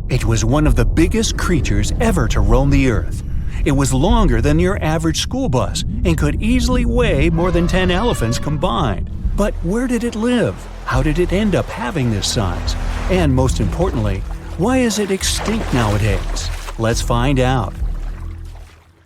It was one of the biggest creatures ever to roam the earth. It was longer than your average school bus and could easily weigh more than 10 elephants combined. But where did it live? How did it end up having this size? And most importantly, why is it extinct nowadays? Let's find out.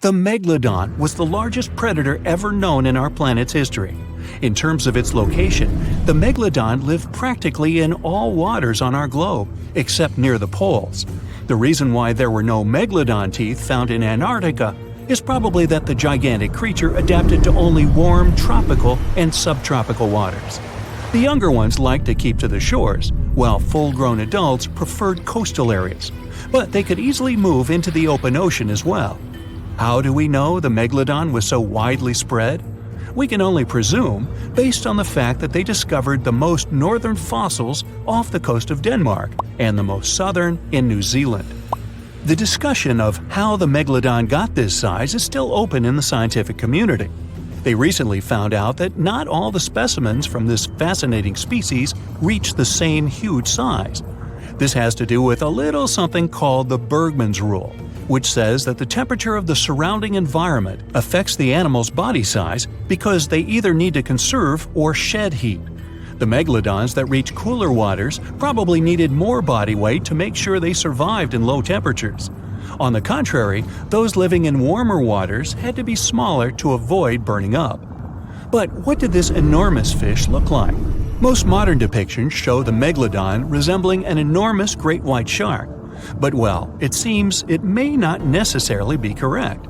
The Megalodon was the largest predator ever known in our planet's history. In terms of its location, the Megalodon lived practically in all waters on our globe, except near the poles. The reason why there were no Megalodon teeth found in Antarctica is probably that the gigantic creature adapted to only warm tropical and subtropical waters. The younger ones liked to keep to the shores, while full-grown adults preferred coastal areas, but they could easily move into the open ocean as well. How do we know the Megalodon was so widely spread? We can only presume, based on the fact that they discovered the most northern fossils off the coast of Denmark and the most southern in New Zealand. The discussion of how the Megalodon got this size is still open in the scientific community. They recently found out that not all the specimens from this fascinating species reach the same huge size. This has to do with a little something called the Bergmann's Rule, which says that the temperature of the surrounding environment affects the animal's body size because they either need to conserve or shed heat. The megalodons that reach cooler waters probably needed more body weight to make sure they survived in low temperatures. On the contrary, those living in warmer waters had to be smaller to avoid burning up. But what did this enormous fish look like? Most modern depictions show the megalodon resembling an enormous great white shark. But well, it seems it may not necessarily be correct.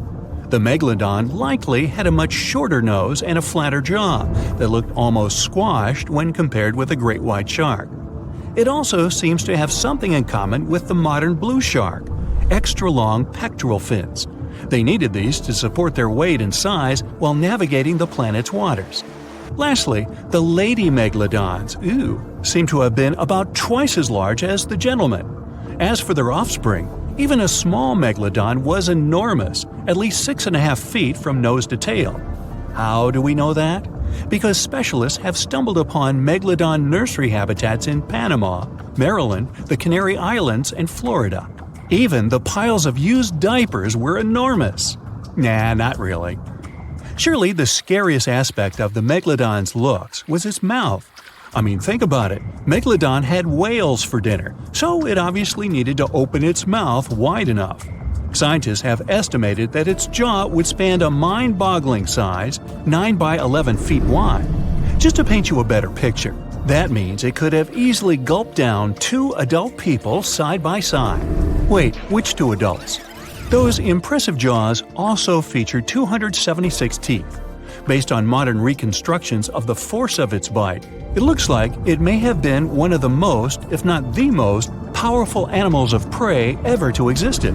The megalodon likely had a much shorter nose and a flatter jaw that looked almost squashed when compared with a great white shark. It also seems to have something in common with the modern blue shark: extra-long pectoral fins. They needed these to support their weight and size while navigating the planet's waters. Lastly, the lady megalodons, seem to have been about twice as large as the gentlemen. As for their offspring, even a small megalodon was enormous, at least 6.5 feet from nose to tail. How do we know that? Because specialists have stumbled upon megalodon nursery habitats in Panama, Maryland, the Canary Islands, and Florida. Even the piles of used diapers were enormous. Nah, not really. Surely the scariest aspect of the megalodon's looks was its mouth. I mean, think about it. Megalodon had whales for dinner, so it obviously needed to open its mouth wide enough. Scientists have estimated that its jaw would span a mind-boggling size, 9 by 11 feet wide. Just to paint you a better picture, that means it could have easily gulped down 2 adult people side by side. Wait, which 2 adults? Those impressive jaws also feature 276 teeth. Based on modern reconstructions of the force of its bite, it looks like it may have been one of the most, if not the most, powerful animals of prey ever to exist.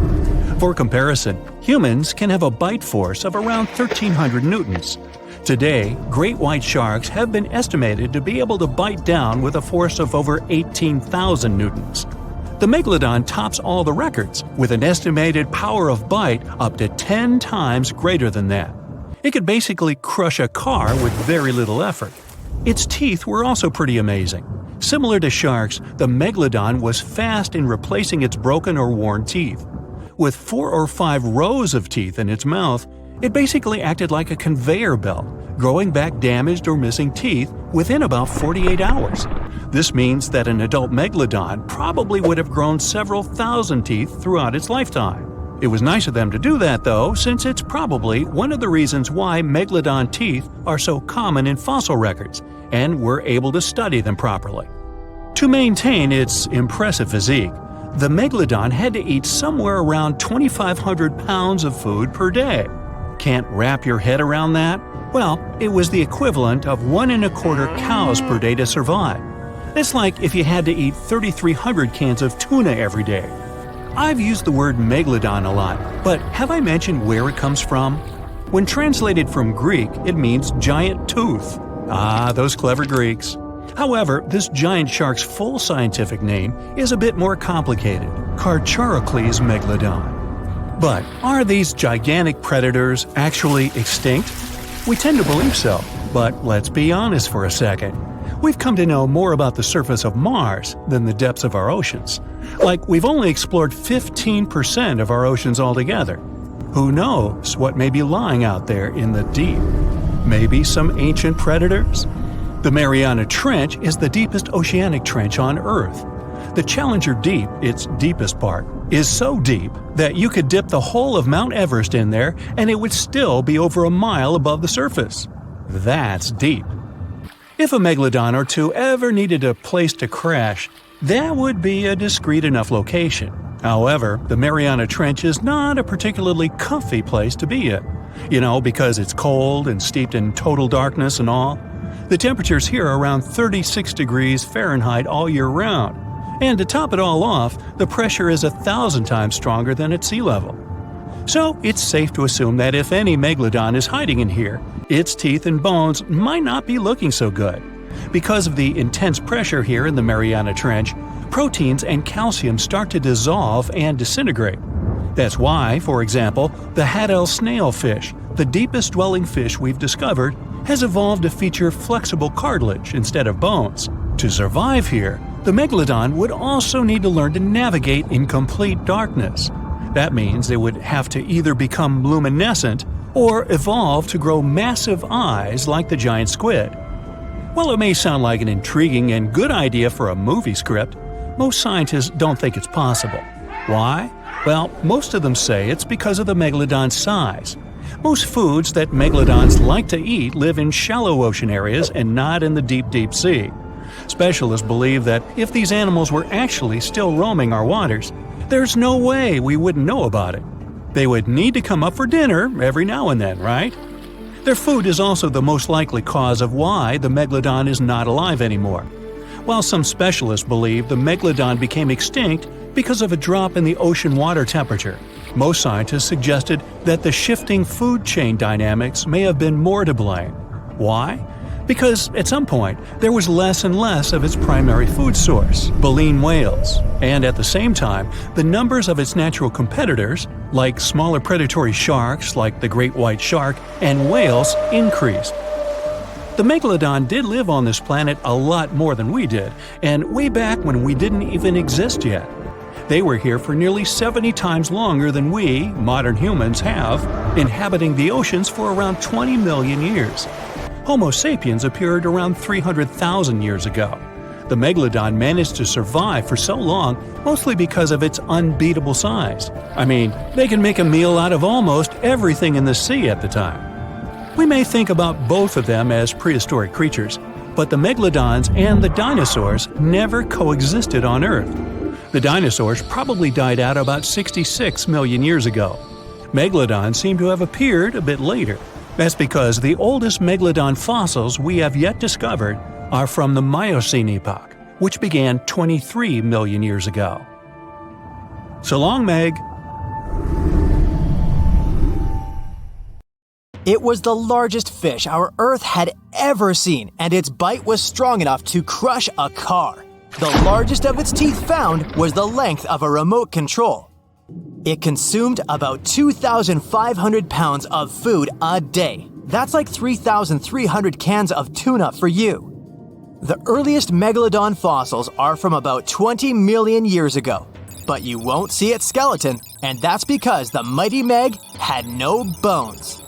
For comparison, humans can have a bite force of around 1,300 newtons. Today, great white sharks have been estimated to be able to bite down with a force of over 18,000 newtons. The megalodon tops all the records, with an estimated power of bite up to 10 times greater than that. It could basically crush a car with very little effort. Its teeth were also pretty amazing. Similar to sharks, the megalodon was fast in replacing its broken or worn teeth. With 4 or 5 rows of teeth in its mouth, it basically acted like a conveyor belt, growing back damaged or missing teeth within about 48 hours. This means that an adult megalodon probably would have grown several thousand teeth throughout its lifetime. It was nice of them to do that, though, since it's probably one of the reasons why megalodon teeth are so common in fossil records, and we're able to study them properly. To maintain its impressive physique, the megalodon had to eat somewhere around 2,500 pounds of food per day. Can't wrap your head around that? Well, it was the equivalent of 1.25 cows per day to survive. It's like if you had to eat 3,300 cans of tuna every day. I've used the word megalodon a lot, but have I mentioned where it comes from? When translated from Greek, it means giant tooth. Ah, those clever Greeks. However, this giant shark's full scientific name is a bit more complicated: Carcharocles megalodon. But are these gigantic predators actually extinct? We tend to believe so, but let's be honest for a second. We've come to know more about the surface of Mars than the depths of our oceans. Like, we've only explored 15% of our oceans altogether. Who knows what may be lying out there in the deep? Maybe some ancient predators? The Mariana Trench is the deepest oceanic trench on Earth. The Challenger Deep, its deepest part, is so deep that you could dip the whole of Mount Everest in there and it would still be over a mile above the surface. That's deep. If a megalodon or two ever needed a place to crash, that would be a discreet enough location. However, the Mariana Trench is not a particularly comfy place to be in. Because it's cold and steeped in total darkness and all. The temperatures here are around 36 degrees Fahrenheit all year round. And to top it all off, the pressure is 1,000 times stronger than at sea level. So it's safe to assume that if any megalodon is hiding in here, its teeth and bones might not be looking so good. Because of the intense pressure here in the Mariana Trench, proteins and calcium start to dissolve and disintegrate. That's why, for example, the Haddell snailfish, the deepest dwelling fish we've discovered, has evolved to feature flexible cartilage instead of bones. To survive here, the megalodon would also need to learn to navigate in complete darkness. That means they would have to either become luminescent or evolve to grow massive eyes like the giant squid. While it may sound like an intriguing and good idea for a movie script, most scientists don't think it's possible. Why? Well, most of them say it's because of the megalodon's size. Most foods that megalodons like to eat live in shallow ocean areas and not in the deep, deep sea. Specialists believe that if these animals were actually still roaming our waters, there's no way we wouldn't know about it. They would need to come up for dinner every now and then, right? Their food is also the most likely cause of why the megalodon is not alive anymore. While some specialists believe the megalodon became extinct because of a drop in the ocean water temperature, most scientists suggested that the shifting food chain dynamics may have been more to blame. Why? Because at some point, there was less and less of its primary food source, baleen whales, and at the same time, the numbers of its natural competitors, like smaller predatory sharks like the great white shark and whales, increased. The megalodon did live on this planet a lot more than we did, and way back when we didn't even exist yet. They were here for nearly 70 times longer than we, modern humans, have, inhabiting the oceans for around 20 million years. Homo sapiens appeared around 300,000 years ago. The megalodon managed to survive for so long mostly because of its unbeatable size. I mean, they can make a meal out of almost everything in the sea at the time. We may think about both of them as prehistoric creatures, but the megalodons and the dinosaurs never coexisted on Earth. The dinosaurs probably died out about 66 million years ago. Megalodons seem to have appeared a bit later. That's because the oldest megalodon fossils we have yet discovered are from the Miocene epoch, which began 23 million years ago. So long, Meg. It was the largest fish our Earth had ever seen, and its bite was strong enough to crush a car. The largest of its teeth found was the length of a remote control. It consumed about 2,500 pounds of food a day. That's like 3,300 cans of tuna for you. The earliest megalodon fossils are from about 20 million years ago, but you won't see its skeleton, and that's because the mighty Meg had no bones.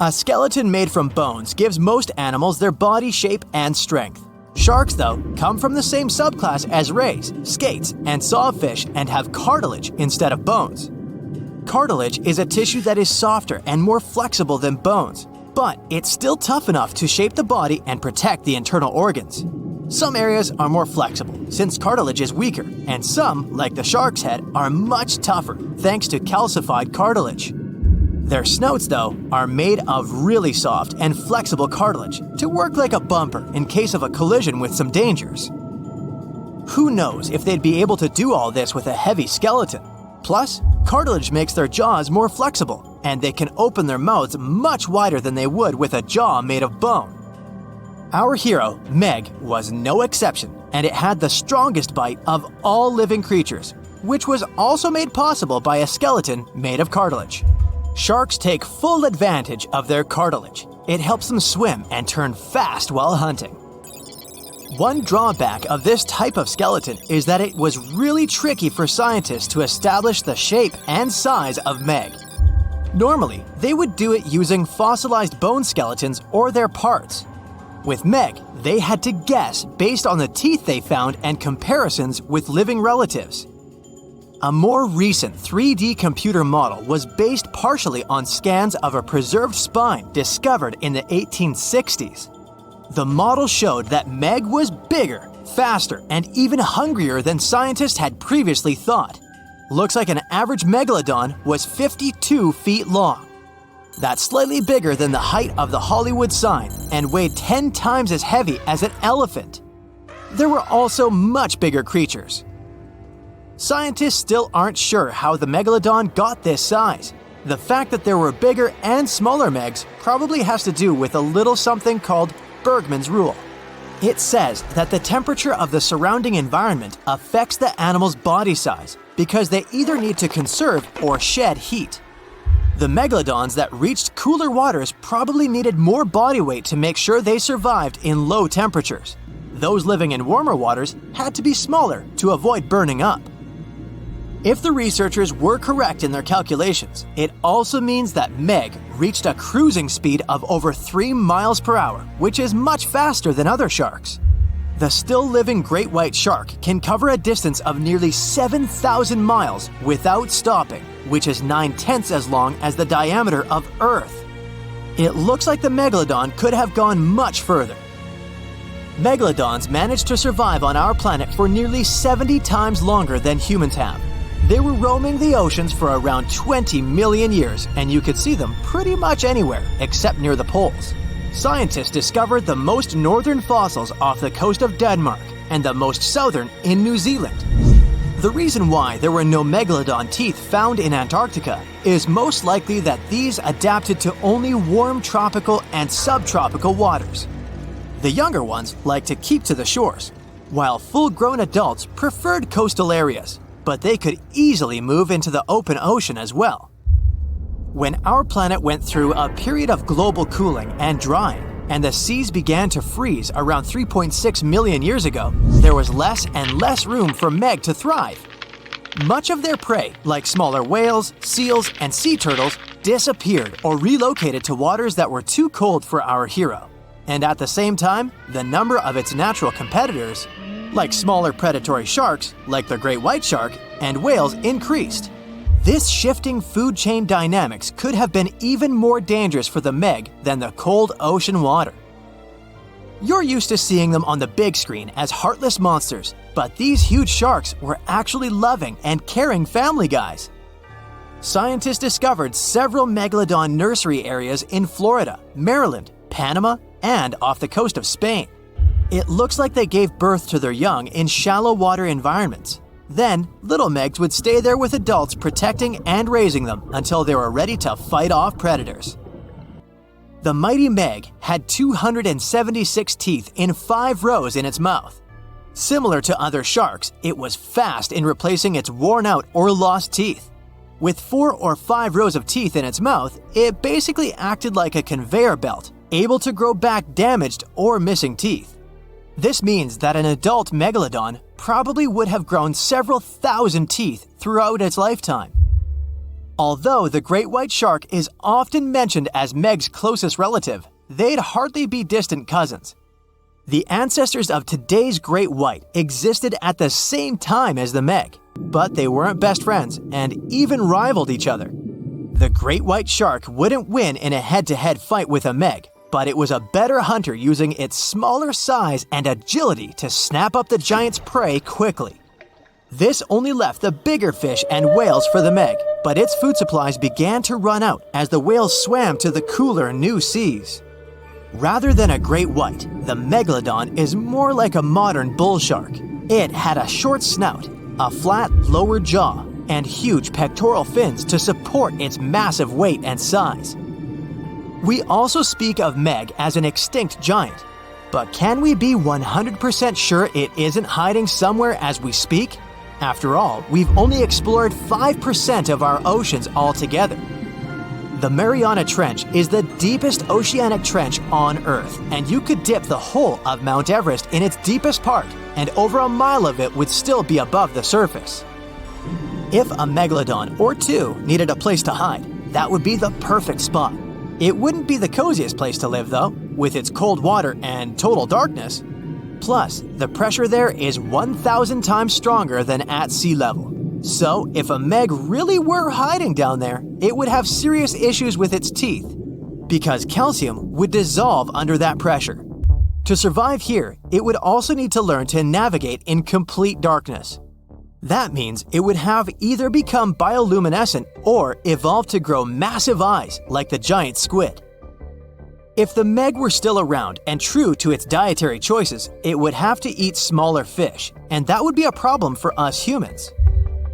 A skeleton made from bones gives most animals their body shape and strength. Sharks, though, come from the same subclass as rays, skates, and sawfish and have cartilage instead of bones. Cartilage is a tissue that is softer and more flexible than bones, but it's still tough enough to shape the body and protect the internal organs. Some areas are more flexible, since cartilage is weaker, and some, like the shark's head, are much tougher thanks to calcified cartilage. Their snouts, though, are made of really soft and flexible cartilage to work like a bumper in case of a collision with some dangers. Who knows if they'd be able to do all this with a heavy skeleton? Plus, cartilage makes their jaws more flexible, and they can open their mouths much wider than they would with a jaw made of bone. Our hero, Meg, was no exception, and it had the strongest bite of all living creatures, which was also made possible by a skeleton made of cartilage. Sharks take full advantage of their cartilage. It helps them swim and turn fast while hunting. One drawback of this type of skeleton is that it was really tricky for scientists to establish the shape and size of Meg. Normally, they would do it using fossilized bone skeletons or their parts. With Meg, they had to guess based on the teeth they found and comparisons with living relatives. A more recent 3D computer model was based partially on scans of a preserved spine discovered in the 1860s. The model showed that Meg was bigger, faster, and even hungrier than scientists had previously thought. Looks like an average megalodon was 52 feet long. That's slightly bigger than the height of the Hollywood sign and weighed 10 times as heavy as an elephant. There were also much bigger creatures. Scientists still aren't sure how the megalodon got this size. The fact that there were bigger and smaller Megs probably has to do with a little something called Bergmann's rule. It says that the temperature of the surrounding environment affects the animal's body size because they either need to conserve or shed heat. The megalodons that reached cooler waters probably needed more body weight to make sure they survived in low temperatures. Those living in warmer waters had to be smaller to avoid burning up. If the researchers were correct in their calculations, it also means that Meg reached a cruising speed of over 3 miles per hour, which is much faster than other sharks. The still-living great white shark can cover a distance of nearly 7,000 miles without stopping, which is 9/10 as long as the diameter of Earth. It looks like the megalodon could have gone much further. Megalodons managed to survive on our planet for nearly 70 times longer than humans have. They were roaming the oceans for around 20 million years, and you could see them pretty much anywhere except near the poles. Scientists discovered the most northern fossils off the coast of Denmark and the most southern in New Zealand. The reason why there were no megalodon teeth found in Antarctica is most likely that these adapted to only warm tropical and subtropical waters. The younger ones like to keep to the shores, while full-grown adults preferred coastal areas, but they could easily move into the open ocean as well. When our planet went through a period of global cooling and drying, and the seas began to freeze around 3.6 million years ago, there was less and less room for Meg to thrive. Much of their prey, like smaller whales, seals, and sea turtles, disappeared or relocated to waters that were too cold for our hero. And at the same time, the number of its natural competitors, like smaller predatory sharks, like the great white shark, and whales increased. This shifting food chain dynamics could have been even more dangerous for the Meg than the cold ocean water. You're used to seeing them on the big screen as heartless monsters, but these huge sharks were actually loving and caring family guys. Scientists discovered several megalodon nursery areas in Florida, Maryland, Panama, and off the coast of Spain. It looks like they gave birth to their young in shallow water environments. Then, little Megs would stay there with adults protecting and raising them until they were ready to fight off predators. The mighty Meg had 276 teeth in 5 rows in its mouth. Similar to other sharks, it was fast in replacing its worn-out or lost teeth. With 4 or 5 rows of teeth in its mouth, it basically acted like a conveyor belt, able to grow back damaged or missing teeth. This means that an adult megalodon probably would have grown several thousand teeth throughout its lifetime. Although the great white shark is often mentioned as Meg's closest relative, they'd hardly be distant cousins. The ancestors of today's great white existed at the same time as the Meg, but they weren't best friends and even rivaled each other. The great white shark wouldn't win in a head-to-head fight with a Meg, but it was a better hunter using its smaller size and agility to snap up the giant's prey quickly. This only left the bigger fish and whales for the Meg, but its food supplies began to run out as the whales swam to the cooler new seas. Rather than a great white, the megalodon is more like a modern bull shark. It had a short snout, a flat lower jaw, and huge pectoral fins to support its massive weight and size. We also speak of Meg as an extinct giant, but can we be 100% sure it isn't hiding somewhere as we speak? After all, we've only explored 5% of our oceans altogether. The Mariana Trench is the deepest oceanic trench on Earth, and you could dip the whole of Mount Everest in its deepest part, and over a mile of it would still be above the surface. If a megalodon or two needed a place to hide, that would be the perfect spot. It wouldn't be the coziest place to live, though, with its cold water and total darkness. Plus, the pressure there is 1,000 times stronger than at sea level. So, if a meg really were hiding down there, it would have serious issues with its teeth, because calcium would dissolve under that pressure. To survive here, it would also need to learn to navigate in complete darkness. That means it would have either become bioluminescent or evolve to grow massive eyes like the giant squid. If the meg were still around and true to its dietary choices, it would have to eat smaller fish, and that would be a problem for us humans.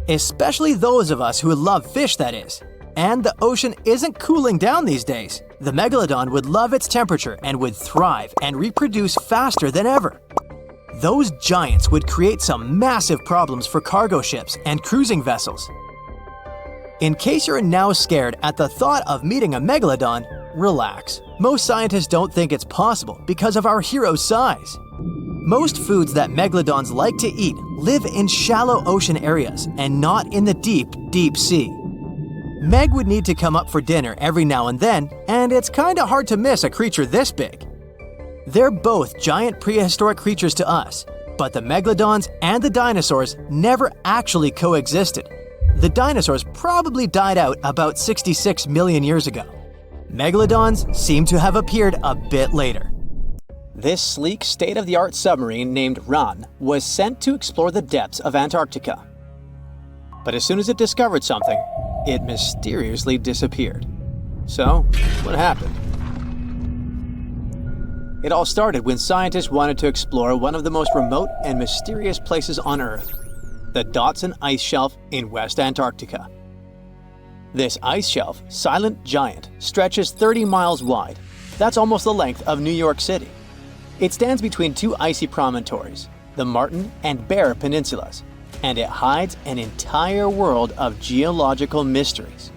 Especially those of us who love fish, that is. And the ocean isn't cooling down these days. The megalodon would love its temperature and would thrive and reproduce faster than ever. Those giants would create some massive problems for cargo ships and cruising vessels. In case you're now scared at the thought of meeting a megalodon, relax. Most scientists don't think it's possible because of our hero's size. Most foods that megalodons like to eat live in shallow ocean areas and not in the deep, deep sea. Meg would need to come up for dinner every now and then, and it's kinda hard to miss a creature this big. They're both giant prehistoric creatures to us, but the megalodons and the dinosaurs never actually coexisted. The dinosaurs probably died out about 66 million years ago. Megalodons seem to have appeared a bit later. This sleek, state-of-the-art submarine named Ran was sent to explore the depths of Antarctica. But as soon as it discovered something, it mysteriously disappeared. So, what happened? It all started when scientists wanted to explore one of the most remote and mysterious places on Earth, the Dotson Ice Shelf in West Antarctica. This ice shelf, silent giant, stretches 30 miles wide. That's almost the length of New York City. It stands between two icy promontories, the Martin and Bear Peninsulas, and it hides an entire world of geological mysteries.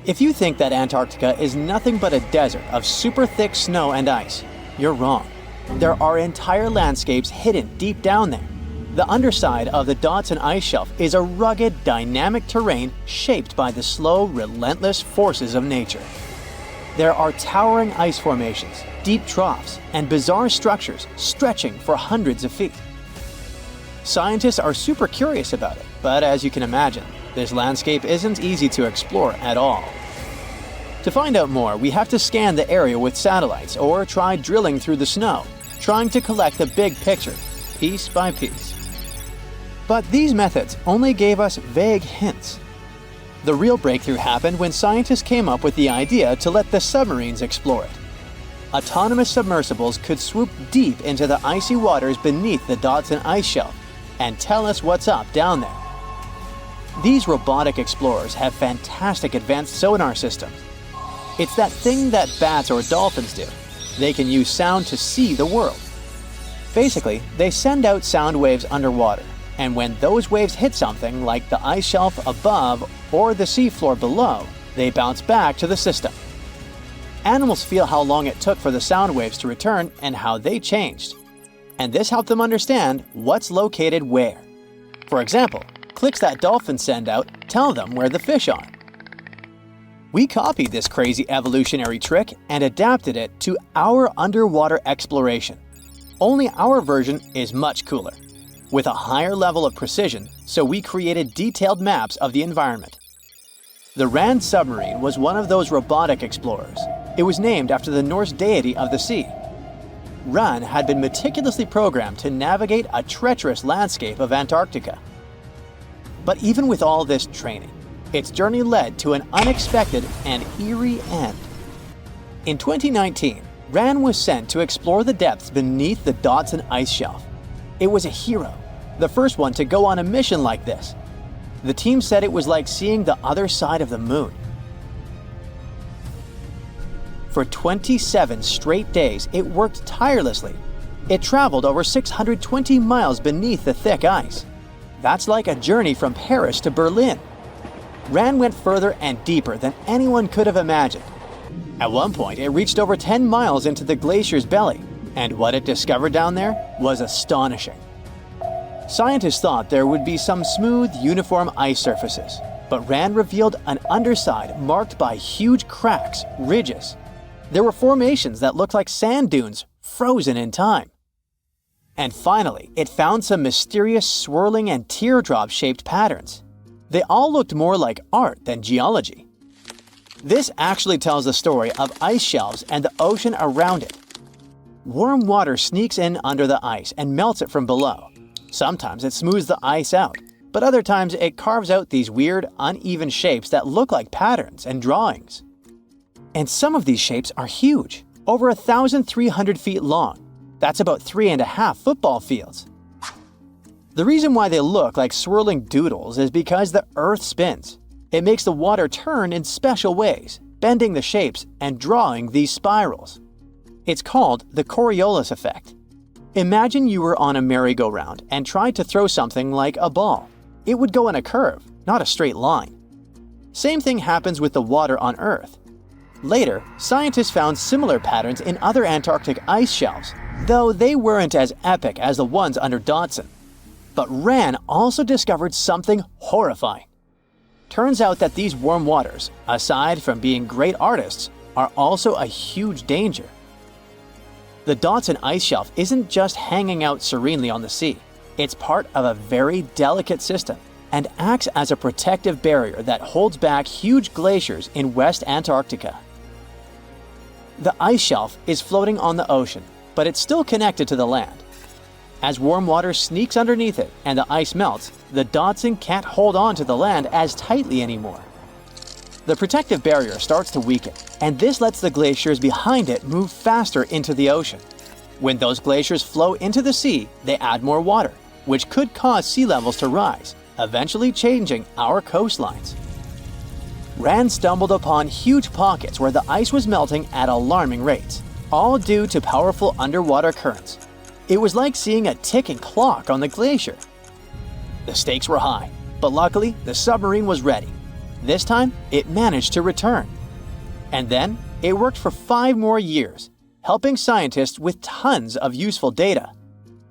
If you think that Antarctica is nothing but a desert of super thick snow and ice, you're wrong. There are entire landscapes hidden deep down there. The underside of the Dotson Ice Shelf is a rugged, dynamic terrain shaped by the slow, relentless forces of nature. There are towering ice formations, deep troughs, and bizarre structures stretching for hundreds of feet. Scientists are super curious about it, but as you can imagine, this landscape isn't easy to explore at all. To find out more, we have to scan the area with satellites or try drilling through the snow, trying to collect the big picture, piece by piece. But these methods only gave us vague hints. The real breakthrough happened when scientists came up with the idea to let the submarines explore it. Autonomous submersibles could swoop deep into the icy waters beneath the Dotson Ice Shelf and tell us what's up down there. These robotic explorers have fantastic advanced sonar systems. It's that thing that bats or dolphins do. They can use sound to see the world. Basically, they send out sound waves underwater, and when those waves hit something like the ice shelf above or the seafloor below, they bounce back to the system. Animals feel how long it took for the sound waves to return and how they changed. And this helped them understand what's located where. For example, clicks that dolphins send out tell them where the fish are. We copied this crazy evolutionary trick and adapted it to our underwater exploration. Only our version is much cooler, with a higher level of precision, so we created detailed maps of the environment. The Rand submarine was one of those robotic explorers. It was named after the Norse deity of the sea. Ran had been meticulously programmed to navigate a treacherous landscape of Antarctica. But even with all this training, its journey led to an unexpected and eerie end. In 2019, Ran was sent to explore the depths beneath the Dotson Ice Shelf. It was a hero, the first one to go on a mission like this. The team said it was like seeing the other side of the moon. For 27 straight days, it worked tirelessly. It traveled over 620 miles beneath the thick ice. That's like a journey from Paris to Berlin. Ran went further and deeper than anyone could have imagined. At one point, it reached over 10 miles into the glacier's belly, and what it discovered down there was astonishing. Scientists thought there would be some smooth, uniform ice surfaces, but Ran revealed an underside marked by huge cracks, ridges. There were formations that looked like sand dunes, frozen in time. And finally, it found some mysterious swirling and teardrop-shaped patterns. They all looked more like art than geology. This actually tells the story of ice shelves and the ocean around it. Warm water sneaks in under the ice and melts it from below. Sometimes it smooths the ice out, but other times it carves out these weird, uneven shapes that look like patterns and drawings. And some of these shapes are huge, over 1,300 feet long. That's about 3.5 football fields. The reason why they look like swirling doodles is because the Earth spins. It makes the water turn in special ways, bending the shapes and drawing these spirals. It's called the Coriolis effect. Imagine you were on a merry-go-round and tried to throw something like a ball. It would go in a curve, not a straight line. Same thing happens with the water on Earth. Later, scientists found similar patterns in other Antarctic ice shelves, though they weren't as epic as the ones under Dodson. But Ran also discovered something horrifying. Turns out that these warm waters, aside from being great artists, are also a huge danger. The Dodson ice shelf isn't just hanging out serenely on the sea. It's part of a very delicate system and acts as a protective barrier that holds back huge glaciers in West Antarctica. The ice shelf is floating on the ocean, but it's still connected to the land. As warm water sneaks underneath it and the ice melts, the Dodson can't hold on to the land as tightly anymore. The protective barrier starts to weaken, and this lets the glaciers behind it move faster into the ocean. When those glaciers flow into the sea, they add more water, which could cause sea levels to rise, eventually changing our coastlines. Ran stumbled upon huge pockets where the ice was melting at alarming rates, all due to powerful underwater currents. It was like seeing a ticking clock on the glacier. The stakes were high, but luckily the submarine was ready. This time, it managed to return. And then, it worked for 5 more years, helping scientists with tons of useful data.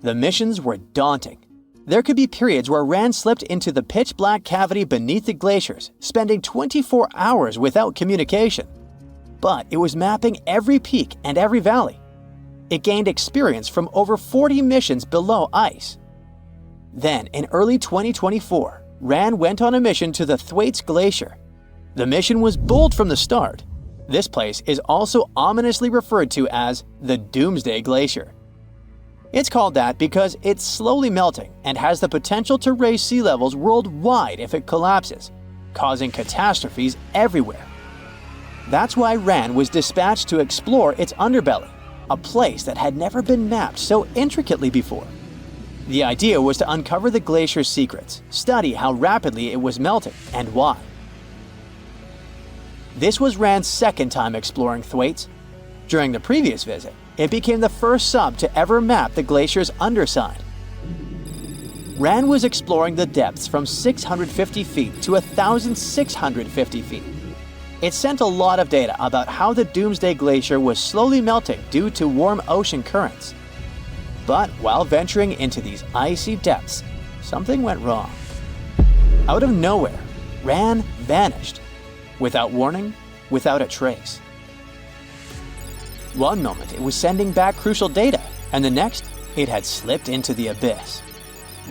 The missions were daunting. There could be periods where Ran slipped into the pitch-black cavity beneath the glaciers, spending 24 hours without communication. But it was mapping every peak and every valley. It gained experience from over 40 missions below ice. Then, in early 2024, Ran went on a mission to the Thwaites Glacier. The mission was bold from the start. This place is also ominously referred to as the Doomsday Glacier. It's called that because it's slowly melting and has the potential to raise sea levels worldwide if it collapses, causing catastrophes everywhere. That's why Ran was dispatched to explore its underbelly, a place that had never been mapped so intricately before. The idea was to uncover the glacier's secrets, study how rapidly it was melting, and why. This was Ran's second time exploring Thwaites. During the previous visit, it became the first sub to ever map the glacier's underside. Ran was exploring the depths from 650 feet to 1,650 feet. It sent a lot of data about how the Doomsday Glacier was slowly melting due to warm ocean currents. But while venturing into these icy depths, something went wrong. Out of nowhere, Ran vanished. Without warning, without a trace. One moment it was sending back crucial data, and the next, it had slipped into the abyss.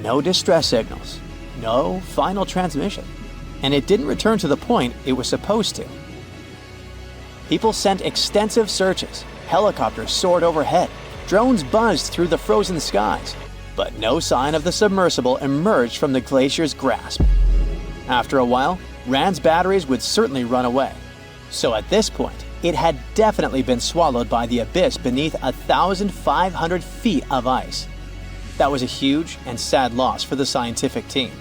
No distress signals, no final transmission, and it didn't return to the point it was supposed to. People sent extensive searches, helicopters soared overhead, drones buzzed through the frozen skies, but no sign of the submersible emerged from the glacier's grasp. After a while, Ran's batteries would certainly run away. So at this point, it had definitely been swallowed by the abyss beneath 1,500 feet of ice. That was a huge and sad loss for the scientific team.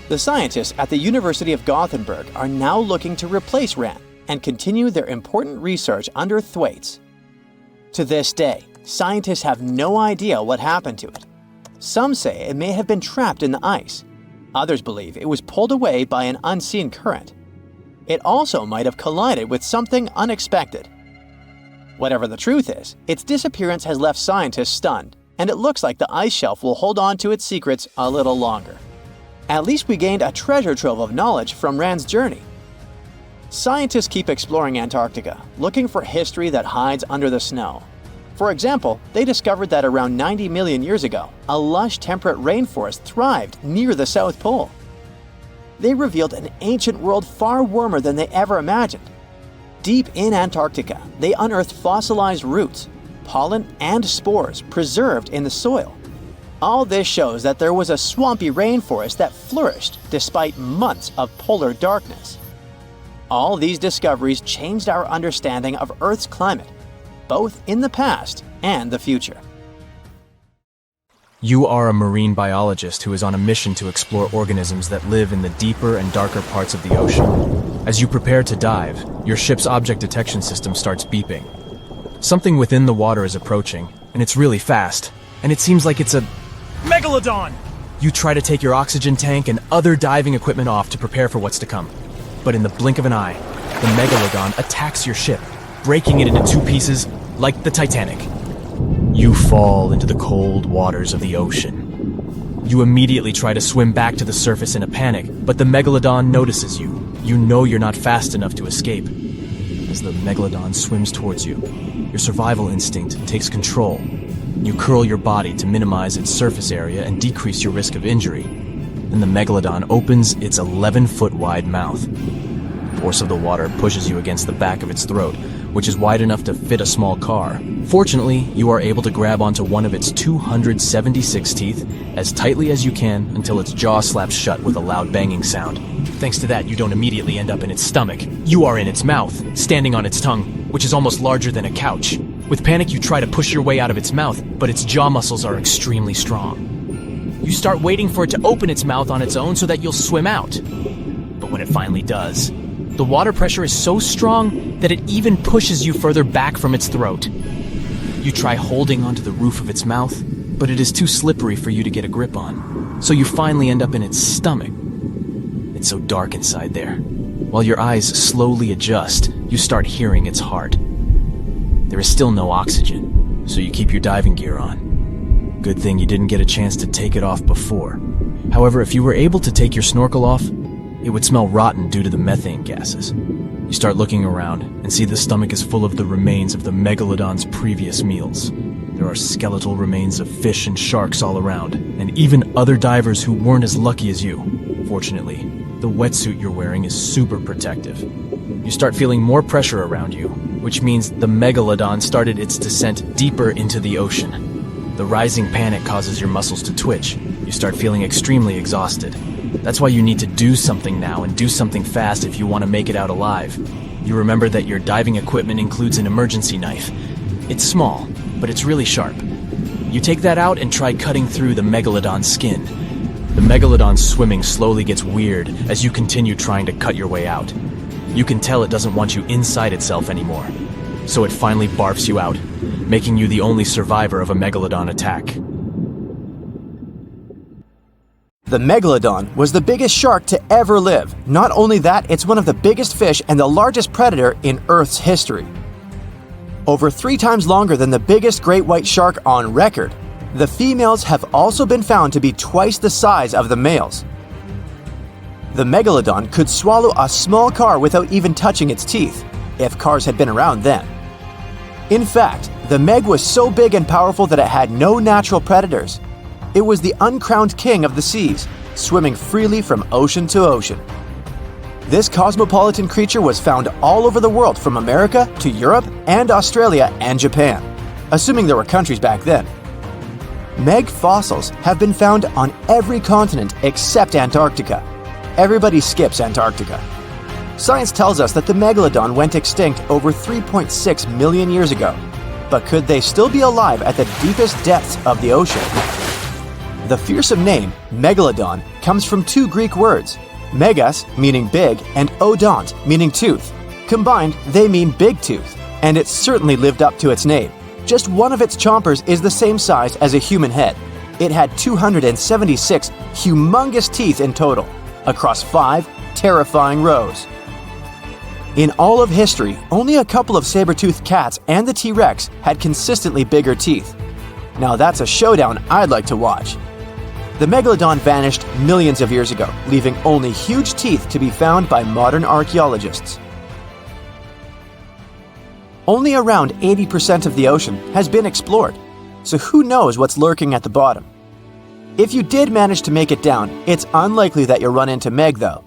The scientists at the University of Gothenburg are now looking to replace Ran and continue their important research under Thwaites. To this day, scientists have no idea what happened to it. Some say it may have been trapped in the ice. Others believe it was pulled away by an unseen current. It also might have collided with something unexpected. Whatever the truth is, its disappearance has left scientists stunned, and it looks like the ice shelf will hold on to its secrets a little longer. At least we gained a treasure trove of knowledge from Rand's journey. Scientists keep exploring Antarctica, looking for history that hides under the snow. For example, they discovered that around 90 million years ago, a lush temperate rainforest thrived near the South Pole. They revealed an ancient world far warmer than they ever imagined. Deep in Antarctica, they unearthed fossilized roots, pollen, and spores preserved in the soil. All this shows that there was a swampy rainforest that flourished despite months of polar darkness. All these discoveries changed our understanding of Earth's climate, both in the past and the future. You are a marine biologist who is on a mission to explore organisms that live in the deeper and darker parts of the ocean. As you prepare to dive, your ship's object detection system starts beeping. Something within the water is approaching, and it's really fast, and it seems like it's a Megalodon! You try to take your oxygen tank and other diving equipment off to prepare for what's to come. But in the blink of an eye, the Megalodon attacks your ship, breaking it into two pieces like the Titanic. You fall into the cold waters of the ocean. You immediately try to swim back to the surface in a panic, but the Megalodon notices you. You know you're not fast enough to escape. As the Megalodon swims towards you, your survival instinct takes control. You curl your body to minimize its surface area and decrease your risk of injury. Then the Megalodon opens its 11-foot wide mouth. The force of the water pushes you against the back of its throat, which is wide enough to fit a small car. Fortunately, you are able to grab onto one of its 276 teeth as tightly as you can until its jaw slaps shut with a loud banging sound. Thanks to that, you don't immediately end up in its stomach. You are in its mouth, standing on its tongue, which is almost larger than a couch. With panic, you try to push your way out of its mouth, but its jaw muscles are extremely strong. You start waiting for it to open its mouth on its own so that you'll swim out. But when it finally does, the water pressure is so strong that it even pushes you further back from its throat. You try holding onto the roof of its mouth, but it is too slippery for you to get a grip on. So you finally end up in its stomach. It's so dark inside there. While your eyes slowly adjust, you start hearing its heart. There is still no oxygen, so you keep your diving gear on. Good thing you didn't get a chance to take it off before. However, if you were able to take your snorkel off, it would smell rotten due to the methane gases. You start looking around and see the stomach is full of the remains of the Megalodon's previous meals. There are skeletal remains of fish and sharks all around, and even other divers who weren't as lucky as you. Fortunately, the wetsuit you're wearing is super protective. You start feeling more pressure around you, which means the Megalodon started its descent deeper into the ocean. The rising panic causes your muscles to twitch. You start feeling extremely exhausted. That's why you need to do something now and do something fast if you want to make it out alive. You remember that your diving equipment includes an emergency knife. It's small, but it's really sharp. You take that out and try cutting through the Megalodon's skin. The Megalodon's swimming slowly gets weird as you continue trying to cut your way out. You can tell it doesn't want you inside itself anymore. So it finally barfs you out, making you the only survivor of a Megalodon attack. The Megalodon was the biggest shark to ever live. Not only that, it's one of the biggest fish and the largest predator in Earth's history. Over 3 times longer than the biggest great white shark on record, the females have also been found to be twice the size of the males. The Megalodon could swallow a small car without even touching its teeth, if cars had been around then. In fact, the Meg was so big and powerful that it had no natural predators. It was the uncrowned king of the seas, swimming freely from ocean to ocean. This cosmopolitan creature was found all over the world, from America to Europe and Australia and Japan, assuming there were countries back then. Meg fossils have been found on every continent except Antarctica. Everybody skips Antarctica. Science tells us that the Megalodon went extinct over 3.6 million years ago, but could they still be alive at the deepest depths of the ocean? The fearsome name, Megalodon, comes from 2 Greek words, megas, meaning big, and odont, meaning tooth. Combined, they mean big tooth, and it certainly lived up to its name. Just one of its chompers is the same size as a human head. it had 276 humongous teeth in total, across 5 terrifying rows. In all of history, only a couple of saber-toothed cats and the T-Rex had consistently bigger teeth. Now that's a showdown I'd like to watch. The Megalodon vanished millions of years ago, leaving only huge teeth to be found by modern archaeologists. Only around 80% of the ocean has been explored, so who knows what's lurking at the bottom. If you did manage to make it down, it's unlikely that you'll run into Meg though.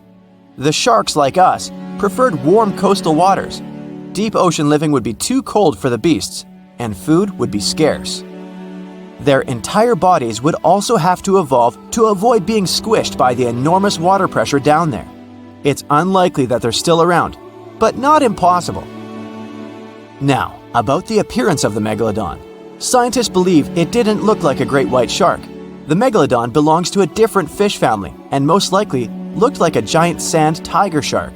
The sharks, like us, preferred warm coastal waters. Deep ocean living would be too cold for the beasts, and food would be scarce. Their entire bodies would also have to evolve to avoid being squished by the enormous water pressure down there. It's unlikely that they're still around, but not impossible. Now, about the appearance of the Megalodon. Scientists believe it didn't look like a great white shark. The Megalodon belongs to a different fish family and most likely looked like a giant sand tiger shark.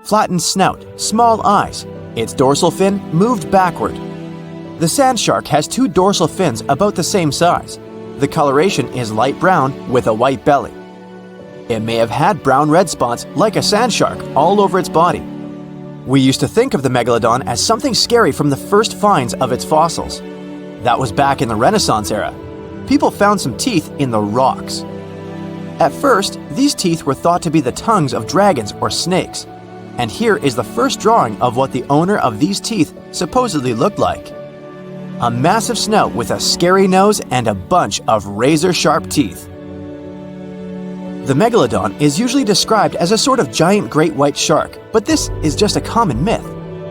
Flattened snout, small eyes. Its dorsal fin moved backward. The sand shark has 2 dorsal fins about the same size. The coloration is light brown with a white belly. It may have had brown-red spots like a sand shark all over its body. We used to think of the Megalodon as something scary from the first finds of its fossils. That was back in the Renaissance era. People found some teeth in the rocks. At first, these teeth were thought to be the tongues of dragons or snakes. And here is the first drawing of what the owner of these teeth supposedly looked like. A massive snout with a scary nose and a bunch of razor-sharp teeth. The Megalodon is usually described as a sort of giant great white shark, but this is just a common myth.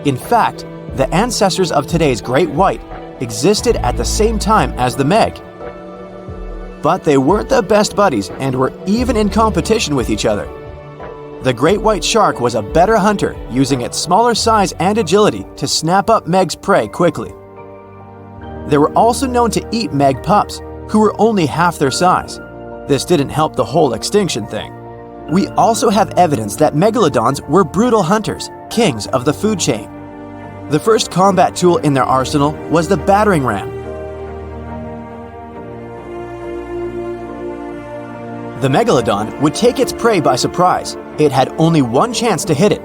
In fact, the ancestors of today's great white existed at the same time as the Meg. But they weren't the best buddies and were even in competition with each other. The great white shark was a better hunter, using its smaller size and agility to snap up Meg's prey quickly. They were also known to eat Meg pups, who were only half their size. This didn't help the whole extinction thing. We also have evidence that Megalodons were brutal hunters, kings of the food chain. The first combat tool in their arsenal was the battering ram. The Megalodon would take its prey by surprise. It had only one chance to hit it.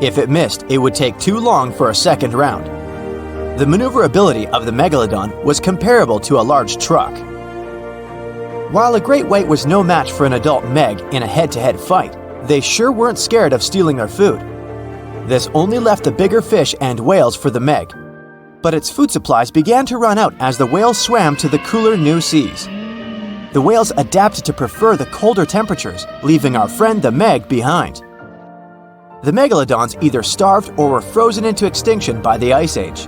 If it missed, it would take too long for a second round. The maneuverability of the Megalodon was comparable to a large truck. While a great white was no match for an adult Meg in a head-to-head fight, they sure weren't scared of stealing their food. This only left the bigger fish and whales for the Meg. But its food supplies began to run out as the whales swam to the cooler new seas. The whales adapted to prefer the colder temperatures, leaving our friend the Meg behind. The Megalodons either starved or were frozen into extinction by the Ice Age.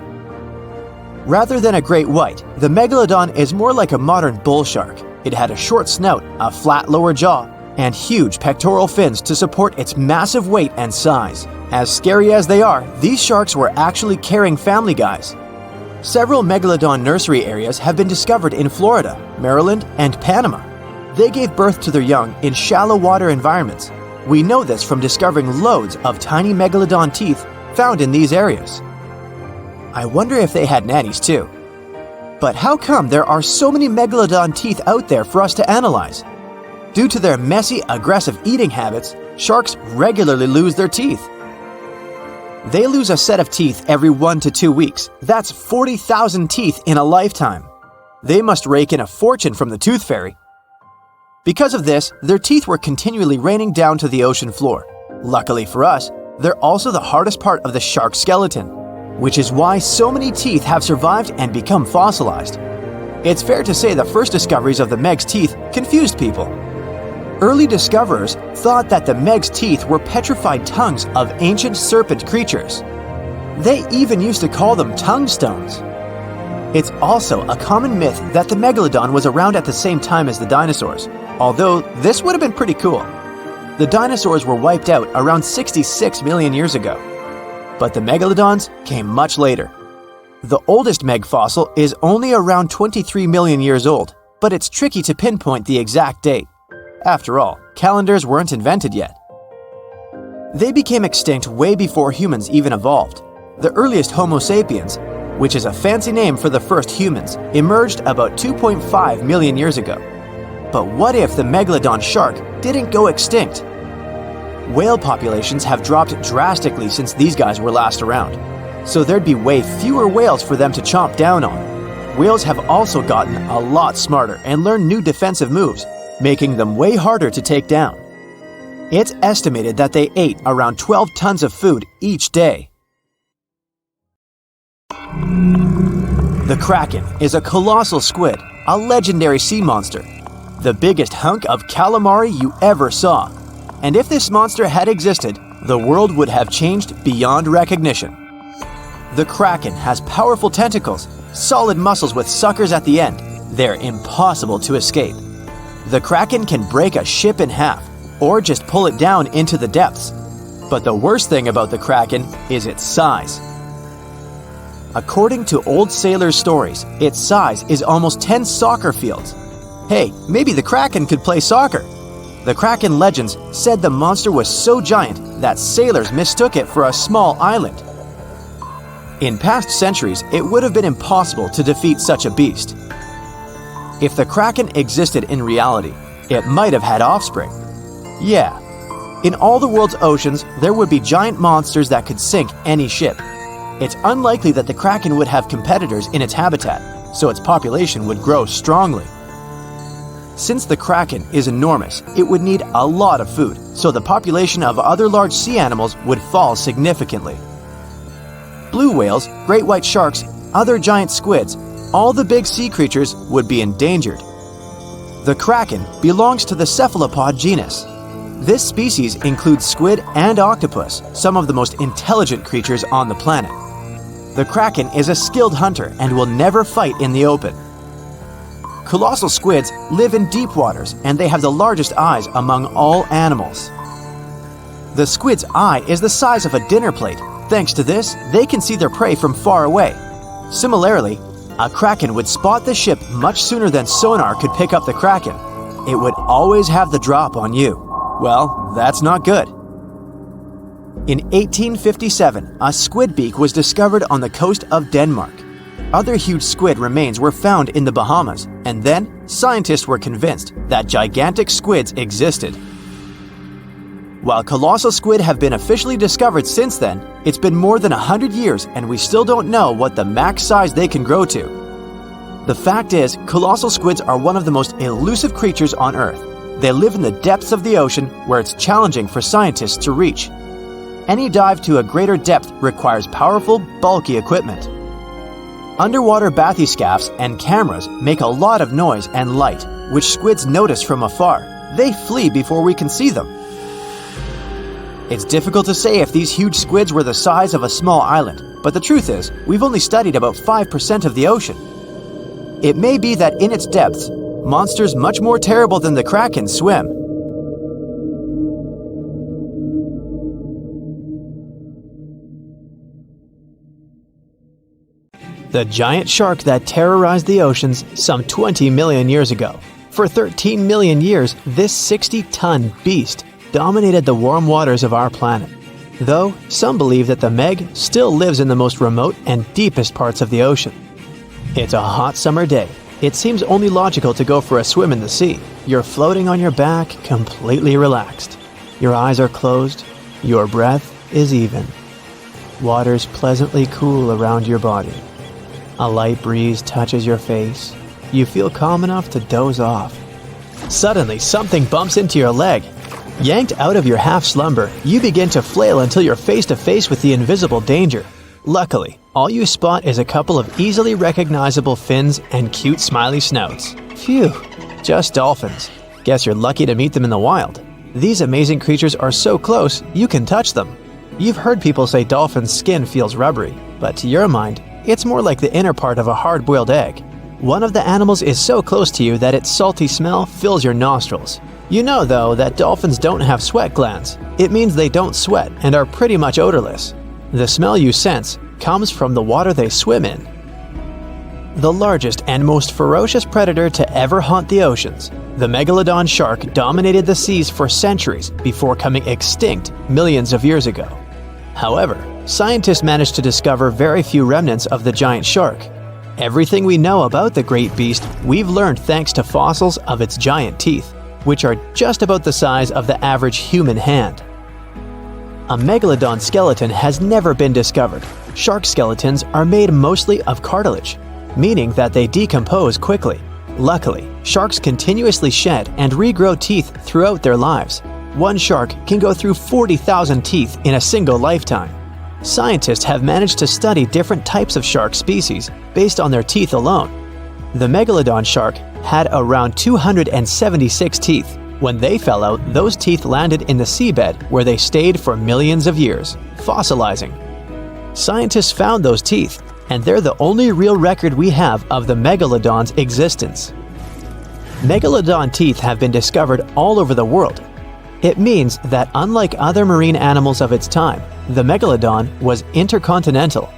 Rather than a great white, the Megalodon is more like a modern bull shark. It had a short snout, a flat lower jaw, and huge pectoral fins to support its massive weight and size. As scary as they are, these sharks were actually caring family guys. Several Megalodon nursery areas have been discovered in Florida, Maryland, and Panama. They gave birth to their young in shallow water environments. We know this from discovering loads of tiny Megalodon teeth found in these areas. I wonder if they had nannies too. But how come there are so many Megalodon teeth out there for us to analyze? Due to their messy, aggressive eating habits, sharks regularly lose their teeth. They lose a set of teeth every 1 to 2 weeks. That's 40,000 teeth in a lifetime. They must rake in a fortune from the tooth fairy. Because of this, their teeth were continually raining down to the ocean floor. Luckily for us, they're also the hardest part of the shark skeleton, which is why so many teeth have survived and become fossilized. It's fair to say the first discoveries of the Meg's teeth confused people. Early discoverers thought that the Meg's teeth were petrified tongues of ancient serpent creatures. They even used to call them tongue stones. It's also a common myth that the Megalodon was around at the same time as the dinosaurs, although this would have been pretty cool. The dinosaurs were wiped out around 66 million years ago, but the Megalodons came much later. The oldest Meg fossil is only around 23 million years old, but it's tricky to pinpoint the exact date. After all, calendars weren't invented yet. They became extinct way before humans even evolved. The earliest Homo sapiens, which is a fancy name for the first humans, emerged about 2.5 million years ago. But what if the Megalodon shark didn't go extinct? Whale populations have dropped drastically since these guys were last around, so there'd be way fewer whales for them to chomp down on. Whales have also gotten a lot smarter and learned new defensive moves, making them way harder to take down. It's estimated that they ate around 12 tons of food each day. The Kraken is a colossal squid, a legendary sea monster, the biggest hunk of calamari you ever saw. And if this monster had existed, the world would have changed beyond recognition. The Kraken has powerful tentacles, solid muscles with suckers at the end. They're impossible to escape. The Kraken can break a ship in half, or just pull it down into the depths. But the worst thing about the Kraken is its size. According to old sailors' stories, its size is almost 10 soccer fields. Hey, maybe the Kraken could play soccer. The Kraken legends said the monster was so giant that sailors mistook it for a small island. In past centuries, it would have been impossible to defeat such a beast. If the Kraken existed in reality, it might have had offspring. Yeah, in all the world's oceans, there would be giant monsters that could sink any ship. It's unlikely that the Kraken would have competitors in its habitat, so its population would grow strongly. Since the Kraken is enormous, it would need a lot of food, so the population of other large sea animals would fall significantly. Blue whales, great white sharks, other giant squids, all the big sea creatures would be endangered. The Kraken belongs to the cephalopod genus. This species includes squid and octopus, some of the most intelligent creatures on the planet. The Kraken is a skilled hunter and will never fight in the open. Colossal squids live in deep waters, and they have the largest eyes among all animals. The squid's eye is the size of a dinner plate. Thanks to this, they can see their prey from far away. Similarly, a Kraken would spot the ship much sooner than sonar could pick up the Kraken. It would always have the drop on you. Well, that's not good. In 1857, a squid beak was discovered on the coast of Denmark. Other huge squid remains were found in the Bahamas, and then scientists were convinced that gigantic squids existed. While colossal squid have been officially discovered since then, it's been more than 100 years and we still don't know what the max size they can grow to. The fact is, colossal squids are one of the most elusive creatures on Earth. They live in the depths of the ocean where it's challenging for scientists to reach. Any dive to a greater depth requires powerful, bulky equipment. Underwater bathyscaphs and cameras make a lot of noise and light, which squids notice from afar. They flee before we can see them. It's difficult to say if these huge squids were the size of a small island, but the truth is, we've only studied about 5% of the ocean. It may be that in its depths, monsters much more terrible than the Kraken swim. The giant shark that terrorized the oceans some 20 million years ago. For 13 million years, this 60-ton beast dominated the warm waters of our planet. Though, some believe that the Meg still lives in the most remote and deepest parts of the ocean. It's a hot summer day. It seems only logical to go for a swim in the sea. You're floating on your back, completely relaxed. Your eyes are closed. Your breath is even. Water's pleasantly cool around your body. A light breeze touches your face. You feel calm enough to doze off. Suddenly, something bumps into your leg. Yanked out of your half-slumber, you begin to flail until you're face-to-face with the invisible danger. Luckily, all you spot is a couple of easily recognizable fins and cute smiley snouts. Phew, just dolphins. Guess you're lucky to meet them in the wild. These amazing creatures are so close, you can touch them. You've heard people say dolphins' skin feels rubbery, but to your mind, it's more like the inner part of a hard-boiled egg. One of the animals is so close to you that its salty smell fills your nostrils. You know, though, that dolphins don't have sweat glands. It means they don't sweat and are pretty much odorless. The smell you sense comes from the water they swim in. The largest and most ferocious predator to ever haunt the oceans, the Megalodon shark dominated the seas for centuries before coming extinct millions of years ago. However, scientists managed to discover very few remnants of the giant shark. Everything we know about the great beast we've learned thanks to fossils of its giant teeth, which are just about the size of the average human hand. A megalodon skeleton has never been discovered. Shark skeletons are made mostly of cartilage, meaning that they decompose quickly. Luckily, sharks continuously shed and regrow teeth throughout their lives. One shark can go through 40,000 teeth in a single lifetime. Scientists have managed to study different types of shark species based on their teeth alone. The megalodon shark had around 276 teeth. When they fell out, those teeth landed in the seabed where they stayed for millions of years, fossilizing. Scientists found those teeth, and they're the only real record we have of the megalodon's existence. Megalodon teeth have been discovered all over the world. It means that unlike other marine animals of its time, the megalodon was intercontinental.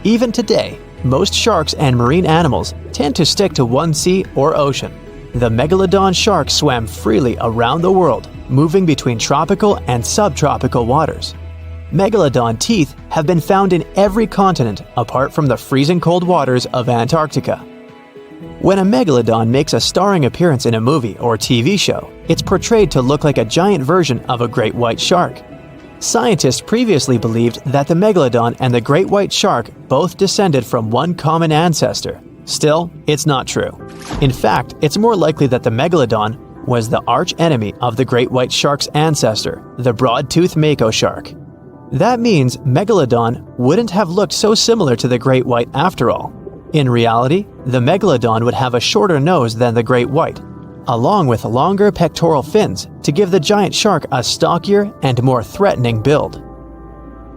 Even today, most sharks and marine animals tend to stick to one sea or ocean. The megalodon shark swam freely around the world, moving between tropical and subtropical waters. Megalodon teeth have been found in every continent apart from the freezing cold waters of Antarctica. When a megalodon makes a starring appearance in a movie or TV show, it's portrayed to look like a giant version of a great white shark. Scientists previously believed that the megalodon and the great white shark both descended from one common ancestor. Still, it's not true. In fact, it's more likely that the megalodon was the arch-enemy of the great white shark's ancestor, the broad-toothed mako shark. That means Megalodon wouldn't have looked so similar to the great white after all. In reality, the Megalodon would have a shorter nose than the great white, along with longer pectoral fins to give the giant shark a stockier and more threatening build.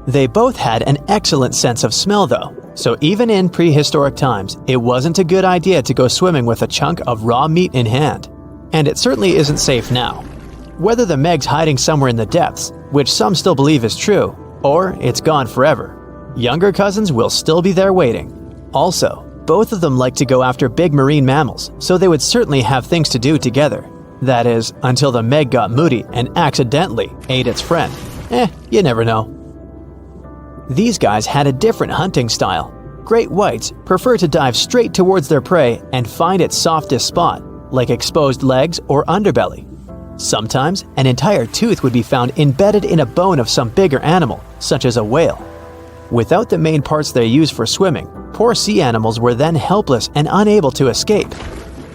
They both had an excellent sense of smell though, so even in prehistoric times, it wasn't a good idea to go swimming with a chunk of raw meat in hand. And it certainly isn't safe now. Whether the Meg's hiding somewhere in the depths, which some still believe is true, or it's gone forever, younger cousins will still be there waiting. Also, both of them like to go after big marine mammals, so they would certainly have things to do together. That is, until the Meg got moody and accidentally ate its friend. You never know. These guys had a different hunting style. Great whites prefer to dive straight towards their prey and find its softest spot, like exposed legs or underbelly. Sometimes, an entire tooth would be found embedded in a bone of some bigger animal, such as a whale. Without the main parts they use for swimming, poor sea animals were then helpless and unable to escape.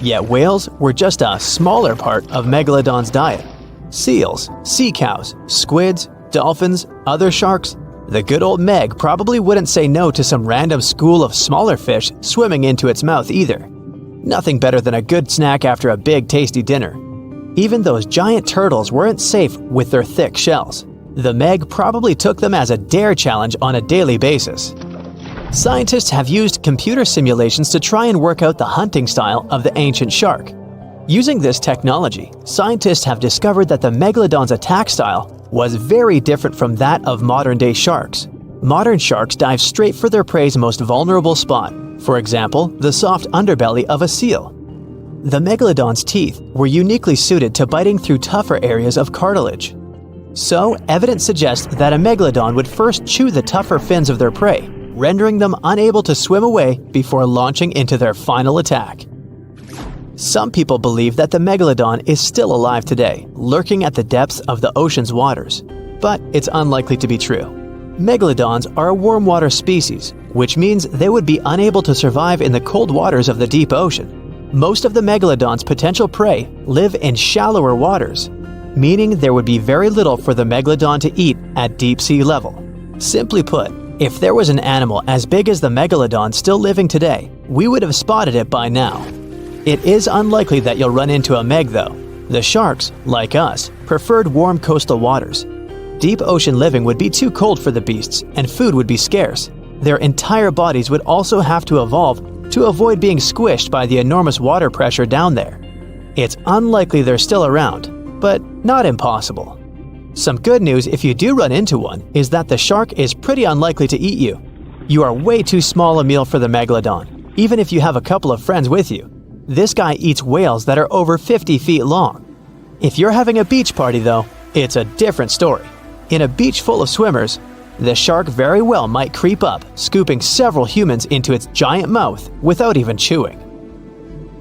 Yet whales were just a smaller part of Megalodon's diet. Seals, sea cows, squids, dolphins, other sharks. The good old Meg probably wouldn't say no to some random school of smaller fish swimming into its mouth either. Nothing better than a good snack after a big tasty dinner. Even those giant turtles weren't safe with their thick shells. The Meg probably took them as a dare challenge on a daily basis. Scientists have used computer simulations to try and work out the hunting style of the ancient shark. Using this technology, scientists have discovered that the Megalodon's attack style was very different from that of modern-day sharks. Modern sharks dive straight for their prey's most vulnerable spot, for example, the soft underbelly of a seal. The Megalodon's teeth were uniquely suited to biting through tougher areas of cartilage. So, evidence suggests that a Megalodon would first chew the tougher fins of their prey, rendering them unable to swim away before launching into their final attack. Some people believe that the Megalodon is still alive today, lurking at the depths of the ocean's waters. But it's unlikely to be true. Megalodons are a warm water species, which means they would be unable to survive in the cold waters of the deep ocean. Most of the Megalodon's potential prey live in shallower waters, meaning there would be very little for the Megalodon to eat at deep sea level. Simply put, if there was an animal as big as the Megalodon still living today, we would have spotted it by now. It is unlikely that you'll run into a Meg though. The sharks, like us, preferred warm coastal waters. Deep ocean living would be too cold for the beasts, and food would be scarce. Their entire bodies would also have to evolve to avoid being squished by the enormous water pressure down there. It's unlikely they're still around, but not impossible. Some good news if you do run into one is that the shark is pretty unlikely to eat you. You are way too small a meal for the Megalodon, even if you have a couple of friends with you. This guy eats whales that are over 50 feet long. If you're having a beach party though, it's a different story. In a beach full of swimmers, The shark very well might creep up, scooping several humans into its giant mouth without even chewing.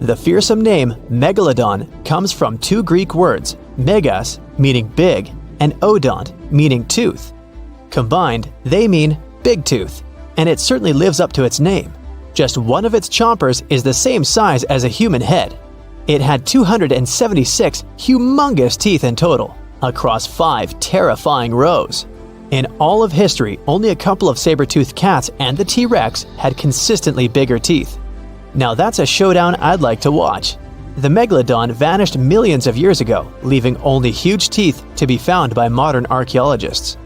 The fearsome name Megalodon comes from two Greek words, megas, meaning big, and odont, meaning tooth. Combined, they mean big tooth, and it certainly lives up to its name. Just one of its chompers is the same size as a human head. It had 276 humongous teeth in total, across 5 terrifying rows. In all of history, only a couple of saber-toothed cats and the T-Rex had consistently bigger teeth. Now that's a showdown I'd like to watch. The Megalodon vanished millions of years ago, leaving only huge teeth to be found by modern archaeologists.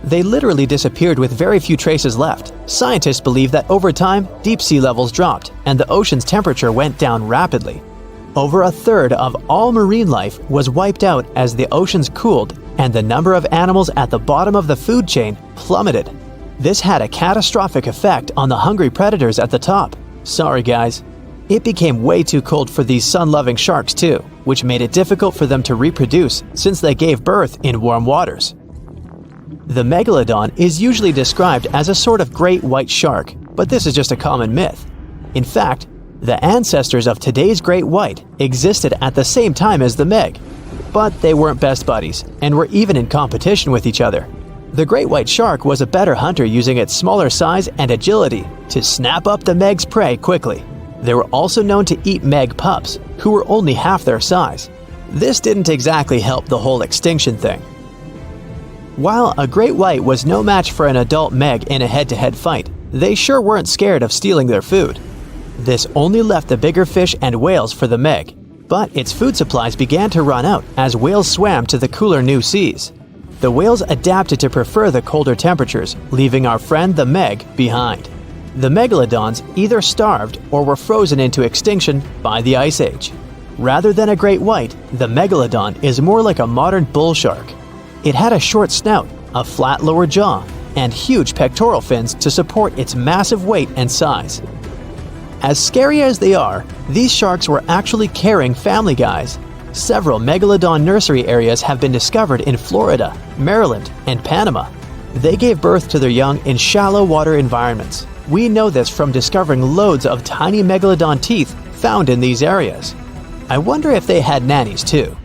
They literally disappeared with very few traces left. Scientists believe that over time, deep sea levels dropped and the ocean's temperature went down rapidly. Over a third of all marine life was wiped out as the oceans cooled and the number of animals at the bottom of the food chain plummeted. This had a catastrophic effect on the hungry predators at the top. Sorry guys. It became way too cold for these sun-loving sharks too, which made it difficult for them to reproduce since they gave birth in warm waters. The Megalodon is usually described as a sort of great white shark, but this is just a common myth. In fact, the ancestors of today's great white existed at the same time as the Meg, but they weren't best buddies and were even in competition with each other. The great white shark was a better hunter using its smaller size and agility to snap up the Meg's prey quickly. They were also known to eat Meg pups, who were only half their size. This didn't exactly help the whole extinction thing. While a great white was no match for an adult Meg in a head-to-head fight, they sure weren't scared of stealing their food. This only left the bigger fish and whales for the Meg, but its food supplies began to run out as whales swam to the cooler new seas. The whales adapted to prefer the colder temperatures, leaving our friend the Meg behind. The Megalodons either starved or were frozen into extinction by the Ice Age. Rather than a great white, the Megalodon is more like a modern bull shark. It had a short snout, a flat lower jaw, and huge pectoral fins to support its massive weight and size. As scary as they are, these sharks were actually caring family guys. Several Megalodon nursery areas have been discovered in Florida, Maryland, and Panama. They gave birth to their young in shallow water environments. We know this from discovering loads of tiny Megalodon teeth found in these areas. I wonder if they had nannies too.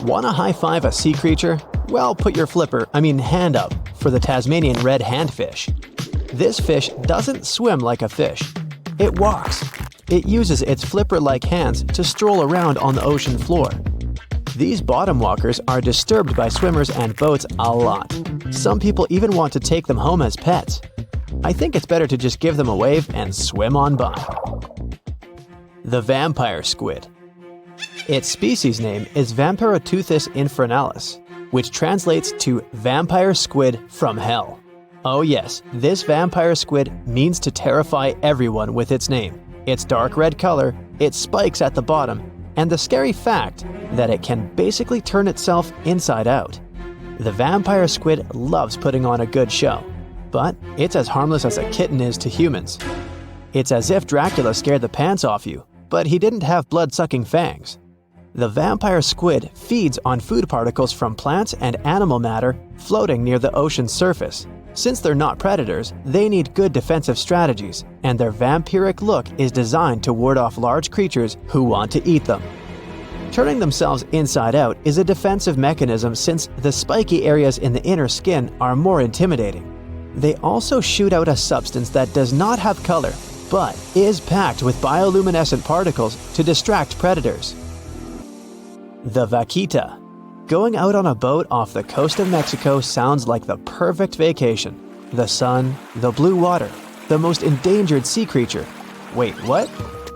Wanna high-five a sea creature? Well, put your hand up for the Tasmanian red handfish. This fish doesn't swim like a fish. It walks. It uses its flipper-like hands to stroll around on the ocean floor. These bottom walkers are disturbed by swimmers and boats a lot. Some people even want to take them home as pets. I think it's better to just give them a wave and swim on by. The vampire squid. Its species name is Vampiroteuthis infernalis, which translates to vampire squid from hell. Oh yes, this vampire squid means to terrify everyone with its name, its dark red color, its spikes at the bottom, and the scary fact that it can basically turn itself inside out. The vampire squid loves putting on a good show, but it's as harmless as a kitten is to humans. It's as if Dracula scared the pants off you, but he didn't have blood-sucking fangs. The vampire squid feeds on food particles from plants and animal matter floating near the ocean's surface. Since they're not predators, they need good defensive strategies, and their vampiric look is designed to ward off large creatures who want to eat them. Turning themselves inside out is a defensive mechanism since the spiky areas in the inner skin are more intimidating. They also shoot out a substance that does not have color, but is packed with bioluminescent particles to distract predators. The vaquita. Going out on a boat off the coast of Mexico sounds like the perfect vacation. The sun, the blue water, the most endangered sea creature. Wait, what?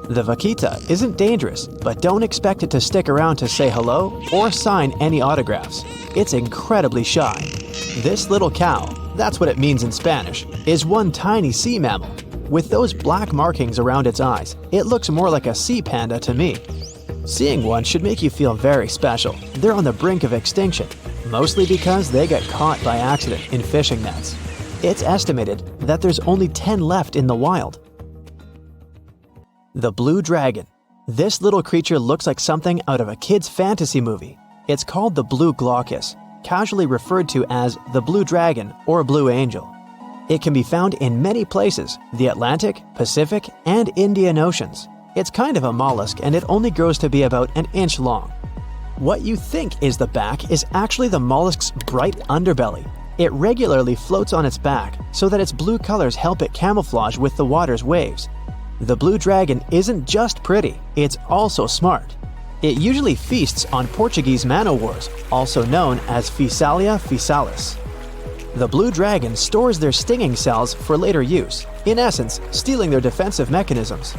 The vaquita isn't dangerous, but don't expect it to stick around to say hello or sign any autographs. It's incredibly shy. This little cow, that's what it means in Spanish, is one tiny sea mammal. With those black markings around its eyes, it looks more like a sea panda to me. Seeing one should make you feel very special. They're on the brink of extinction, mostly because they got caught by accident in fishing nets. It's estimated that there's only 10 left in the wild. The blue dragon. This little creature looks like something out of a kid's fantasy movie. It's called the blue glaucus. casually referred to as the blue dragon or blue angel. It can be found in many places, the Atlantic, Pacific, and Indian Oceans. It's kind of a mollusk and it only grows to be about an inch long. What you think is the back is actually the mollusk's bright underbelly. It regularly floats on its back so that its blue colors help it camouflage with the water's waves. The blue dragon isn't just pretty, it's also smart. It usually feasts on Portuguese man-o'-wars, also known as Physalia physalis. The blue dragon stores their stinging cells for later use, in essence, stealing their defensive mechanisms.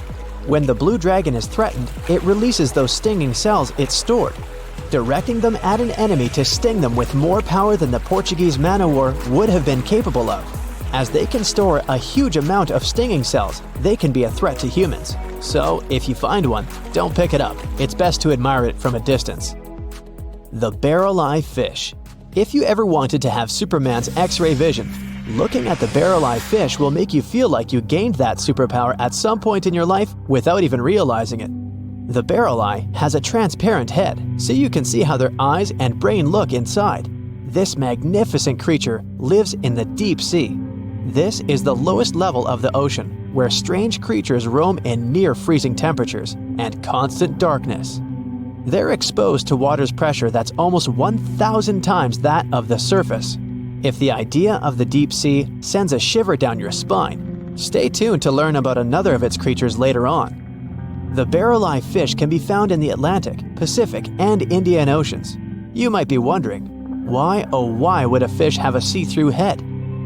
When the blue dragon is threatened, it releases those stinging cells it stored, directing them at an enemy to sting them with more power than the Portuguese man-o'-war would have been capable of. As they can store a huge amount of stinging cells, they can be a threat to humans. So, if you find one, don't pick it up. It's best to admire it from a distance. The barrel-eye fish. If you ever wanted to have Superman's X-ray vision, looking at the barrel-eye fish will make you feel like you gained that superpower at some point in your life without even realizing it. The barrel eye has a transparent head, so you can see how their eyes and brain look inside. This magnificent creature lives in the deep sea. This is the lowest level of the ocean, where strange creatures roam in near-freezing temperatures and constant darkness. They're exposed to water's pressure that's almost 1,000 times that of the surface. If the idea of the deep sea sends a shiver down your spine, stay tuned to learn about another of its creatures later on. The barrel-eye fish can be found in the Atlantic, Pacific, and Indian Oceans. You might be wondering, why oh why would a fish have a see-through head?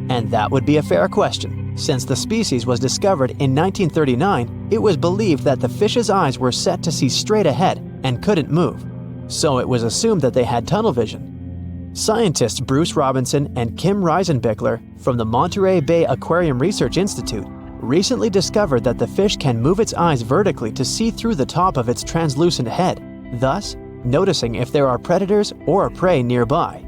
And that would be a fair question. Since the species was discovered in 1939, it was believed that the fish's eyes were set to see straight ahead and couldn't move. So it was assumed that they had tunnel vision. Scientists Bruce Robinson and Kim Reisenbichler from the Monterey Bay Aquarium Research Institute recently discovered that the fish can move its eyes vertically to see through the top of its translucent head, thus noticing if there are predators or prey nearby.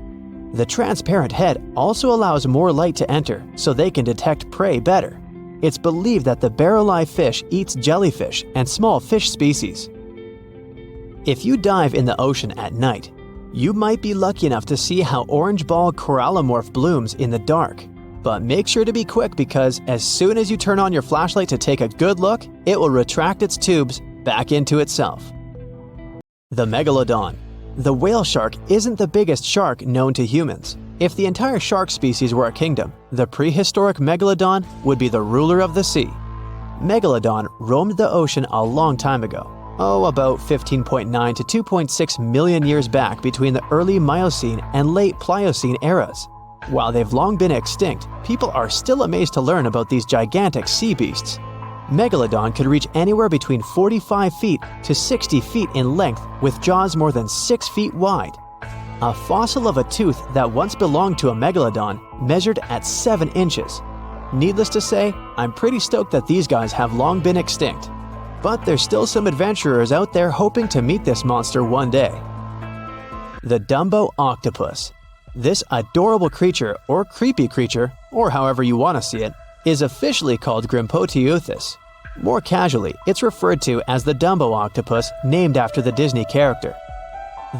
The transparent head also allows more light to enter so they can detect prey better. It's believed that the barrel-eye fish eats jellyfish and small fish species. If you dive in the ocean at night, you might be lucky enough to see how orange ball corallomorph blooms in the dark. But make sure to be quick because as soon as you turn on your flashlight to take a good look, it will retract its tubes back into itself. The Megalodon. The whale shark isn't the biggest shark known to humans. If the entire shark species were a kingdom, the prehistoric Megalodon would be the ruler of the sea. Megalodon roamed the ocean a long time ago. About 15.9 to 2.6 million years back between the early Miocene and late Pliocene eras. While they've long been extinct, people are still amazed to learn about these gigantic sea beasts. Megalodon could reach anywhere between 45 feet to 60 feet in length with jaws more than 6 feet wide. A fossil of a tooth that once belonged to a megalodon measured at 7 inches. Needless to say, I'm pretty stoked that these guys have long been extinct. But there's still some adventurers out there hoping to meet this monster one day. The Dumbo octopus. This adorable creature, or creepy creature, or however you want to see it, is officially called Grimpoteuthis. More casually, it's referred to as the Dumbo octopus, named after the Disney character.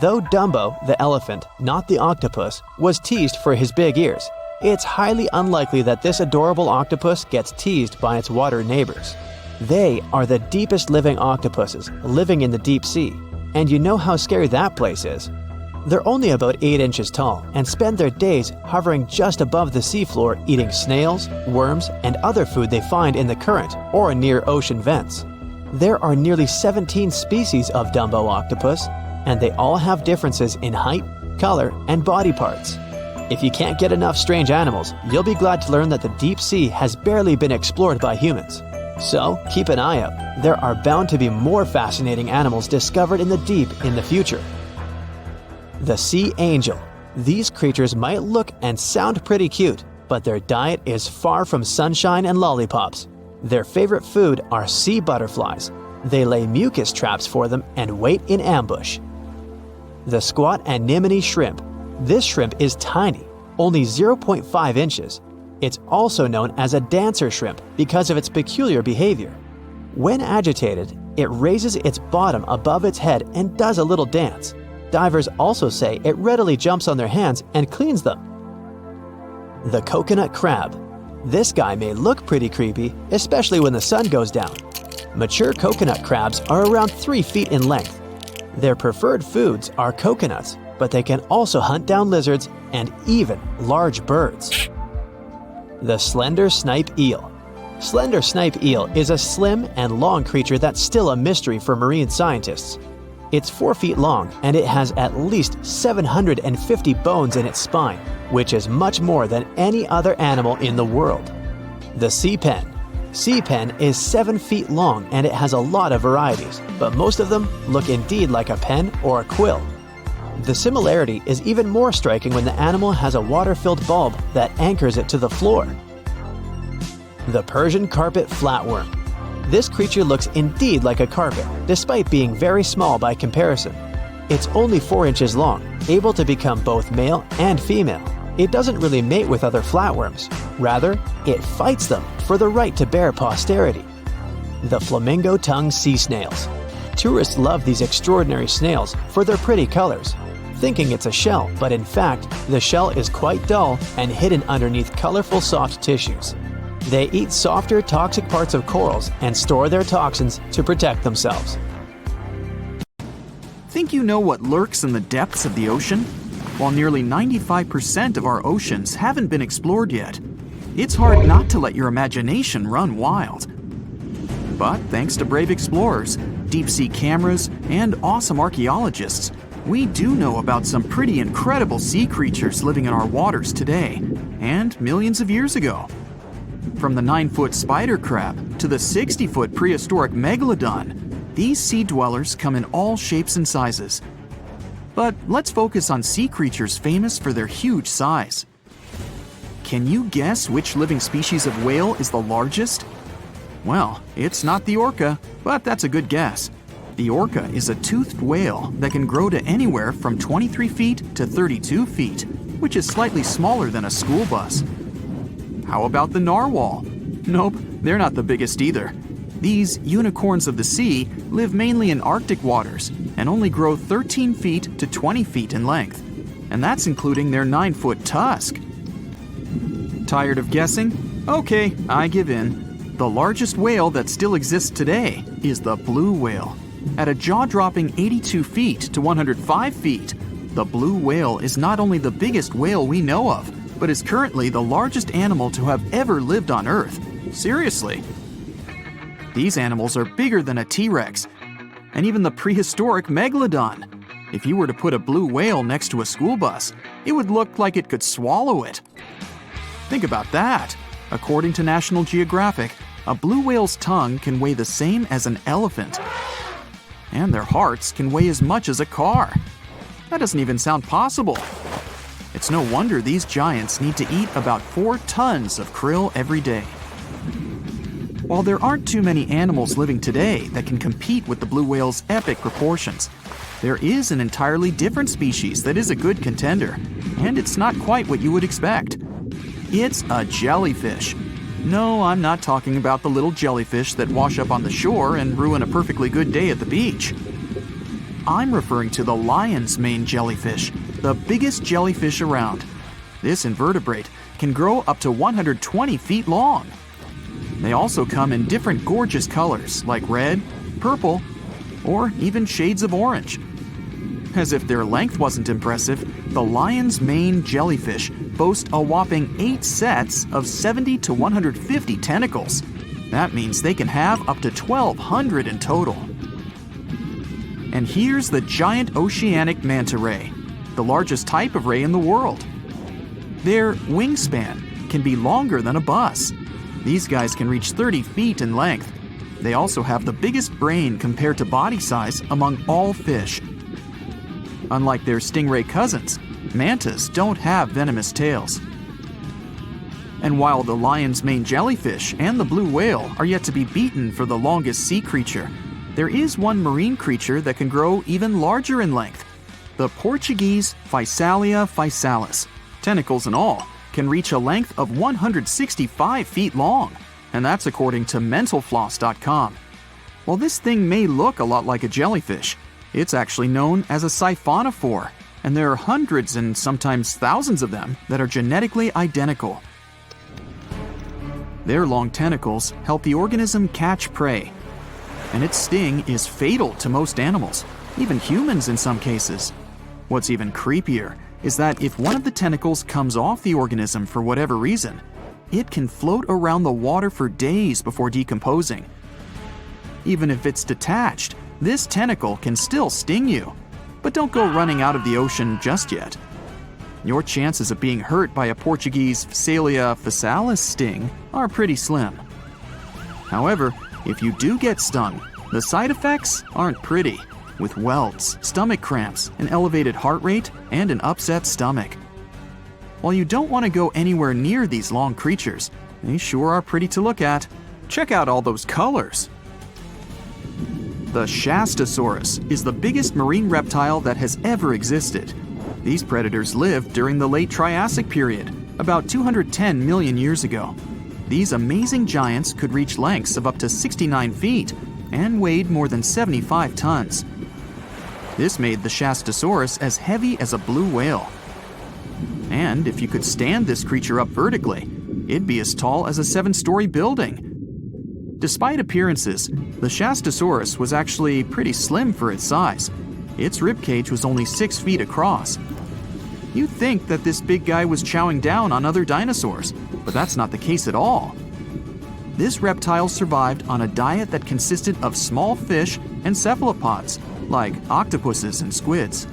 Though Dumbo, the elephant, not the octopus, was teased for his big ears, it's highly unlikely that this adorable octopus gets teased by its water neighbors. They are the deepest living octopuses, living in the deep sea, and you know how scary that place is. They're only about 8 inches tall and spend their days hovering just above the seafloor eating snails, worms, and other food they find in the current or near ocean vents. There are nearly 17 species of Dumbo octopus, and they all have differences in height, color, and body parts. If you can't get enough strange animals, you'll be glad to learn that the deep sea has barely been explored by humans. So keep an eye out. There are bound to be more fascinating animals discovered in the deep in the future. The sea angel. These creatures might look and sound pretty cute, but their diet is far from sunshine and lollipops. Their favorite food are sea butterflies. They lay mucus traps for them and wait in ambush. The squat anemone shrimp. This shrimp is tiny, only 0.5 inches. It's also known as a dancer shrimp because of its peculiar behavior. When agitated, it raises its bottom above its head and does a little dance. Divers also say it readily jumps on their hands and cleans them. The coconut crab. This guy may look pretty creepy, especially when the sun goes down. Mature coconut crabs are around 3 feet in length. Their preferred foods are coconuts, but they can also hunt down lizards and even large birds. The slender snipe eel. Slender snipe eel is a slim and long creature that's still a mystery for marine scientists. It's 4 feet long and it has at least 750 bones in its spine, which is much more than any other animal in the world. The sea pen. Sea pen is 7 feet long and it has a lot of varieties, but most of them look indeed like a pen or a quill. The similarity is even more striking when the animal has a water-filled bulb that anchors it to the floor. The Persian carpet flatworm. This creature looks indeed like a carpet, despite being very small by comparison. It's only 4 inches long, able to become both male and female. It doesn't really mate with other flatworms. Rather, it fights them for the right to bear posterity. The flamingo-tongued sea snails. Tourists love these extraordinary snails for their pretty colors, thinking it's a shell, but in fact, the shell is quite dull and hidden underneath colorful soft tissues. They eat softer, toxic parts of corals and store their toxins to protect themselves. Think you know what lurks in the depths of the ocean? While nearly 95% of our oceans haven't been explored yet, it's hard not to let your imagination run wild. But thanks to brave explorers, deep-sea cameras, and awesome archaeologists, we do know about some pretty incredible sea creatures living in our waters today, and millions of years ago. From the 9-foot spider crab to the 60-foot prehistoric Megalodon, these sea dwellers come in all shapes and sizes. But let's focus on sea creatures famous for their huge size. Can you guess which living species of whale is the largest? Well, it's not the orca, but that's a good guess. The orca is a toothed whale that can grow to anywhere from 23 feet to 32 feet, which is slightly smaller than a school bus. How about the narwhal? Nope, they're not the biggest either. These unicorns of the sea live mainly in Arctic waters and only grow 13 feet to 20 feet in length, and that's including their 9-foot tusk. Tired of guessing? Okay, I give in. The largest whale that still exists today is the blue whale. At a jaw-dropping 82 feet to 105 feet, the blue whale is not only the biggest whale we know of, but is currently the largest animal to have ever lived on Earth. Seriously. These animals are bigger than a T-Rex, and even the prehistoric Megalodon. If you were to put a blue whale next to a school bus, it would look like it could swallow it. Think about that. According to National Geographic, a blue whale's tongue can weigh the same as an elephant. And their hearts can weigh as much as a car. That doesn't even sound possible. It's no wonder these giants need to eat about 4 tons of krill every day. While there aren't too many animals living today that can compete with the blue whale's epic proportions, there is an entirely different species that is a good contender, and it's not quite what you would expect. It's a jellyfish. No, I'm not talking about the little jellyfish that wash up on the shore and ruin a perfectly good day at the beach. I'm referring to the lion's mane jellyfish, the biggest jellyfish around. This invertebrate can grow up to 120 feet long. They also come in different gorgeous colors like red, purple, or even shades of orange. As if their length wasn't impressive, the lion's mane jellyfish boast a whopping 8 sets of 70 to 150 tentacles. That means they can have up to 1,200 in total. And here's the giant oceanic manta ray, the largest type of ray in the world. Their wingspan can be longer than a bus. These guys can reach 30 feet in length. They also have the biggest brain compared to body size among all fish. Unlike their stingray cousins, mantas don't have venomous tails. And while the lion's mane jellyfish and the blue whale are yet to be beaten for the longest sea creature, there is one marine creature that can grow even larger in length. The Portuguese Physalia physalis, tentacles and all, can reach a length of 165 feet long, and that's according to mentalfloss.com. While this thing may look a lot like a jellyfish, It's actually known as a siphonophore, and there are hundreds and sometimes thousands of them that are genetically identical. Their long tentacles help the organism catch prey, and its sting is fatal to most animals, even humans in some cases. What's even creepier is that if one of the tentacles comes off the organism for whatever reason, it can float around the water for days before decomposing. Even if it's detached, this tentacle can still sting you. But don't go running out of the ocean just yet. Your chances of being hurt by a Portuguese Phacelia phasalis sting are pretty slim. However, if you do get stung, the side effects aren't pretty, with welts, stomach cramps, an elevated heart rate, and an upset stomach. While you don't want to go anywhere near these long creatures, they sure are pretty to look at. Check out all those colors. The Shastosaurus is the biggest marine reptile that has ever existed. These predators lived during the late Triassic period, about 210 million years ago. These amazing giants could reach lengths of up to 69 feet and weighed more than 75 tons. This made the Shastosaurus as heavy as a blue whale. And if you could stand this creature up vertically, it'd be as tall as a 7-story building. Despite appearances, the Shastosaurus was actually pretty slim for its size. Its ribcage was only 6 feet across. You'd think that this big guy was chowing down on other dinosaurs, but that's not the case at all. This reptile survived on a diet that consisted of small fish and cephalopods, like octopuses and squids.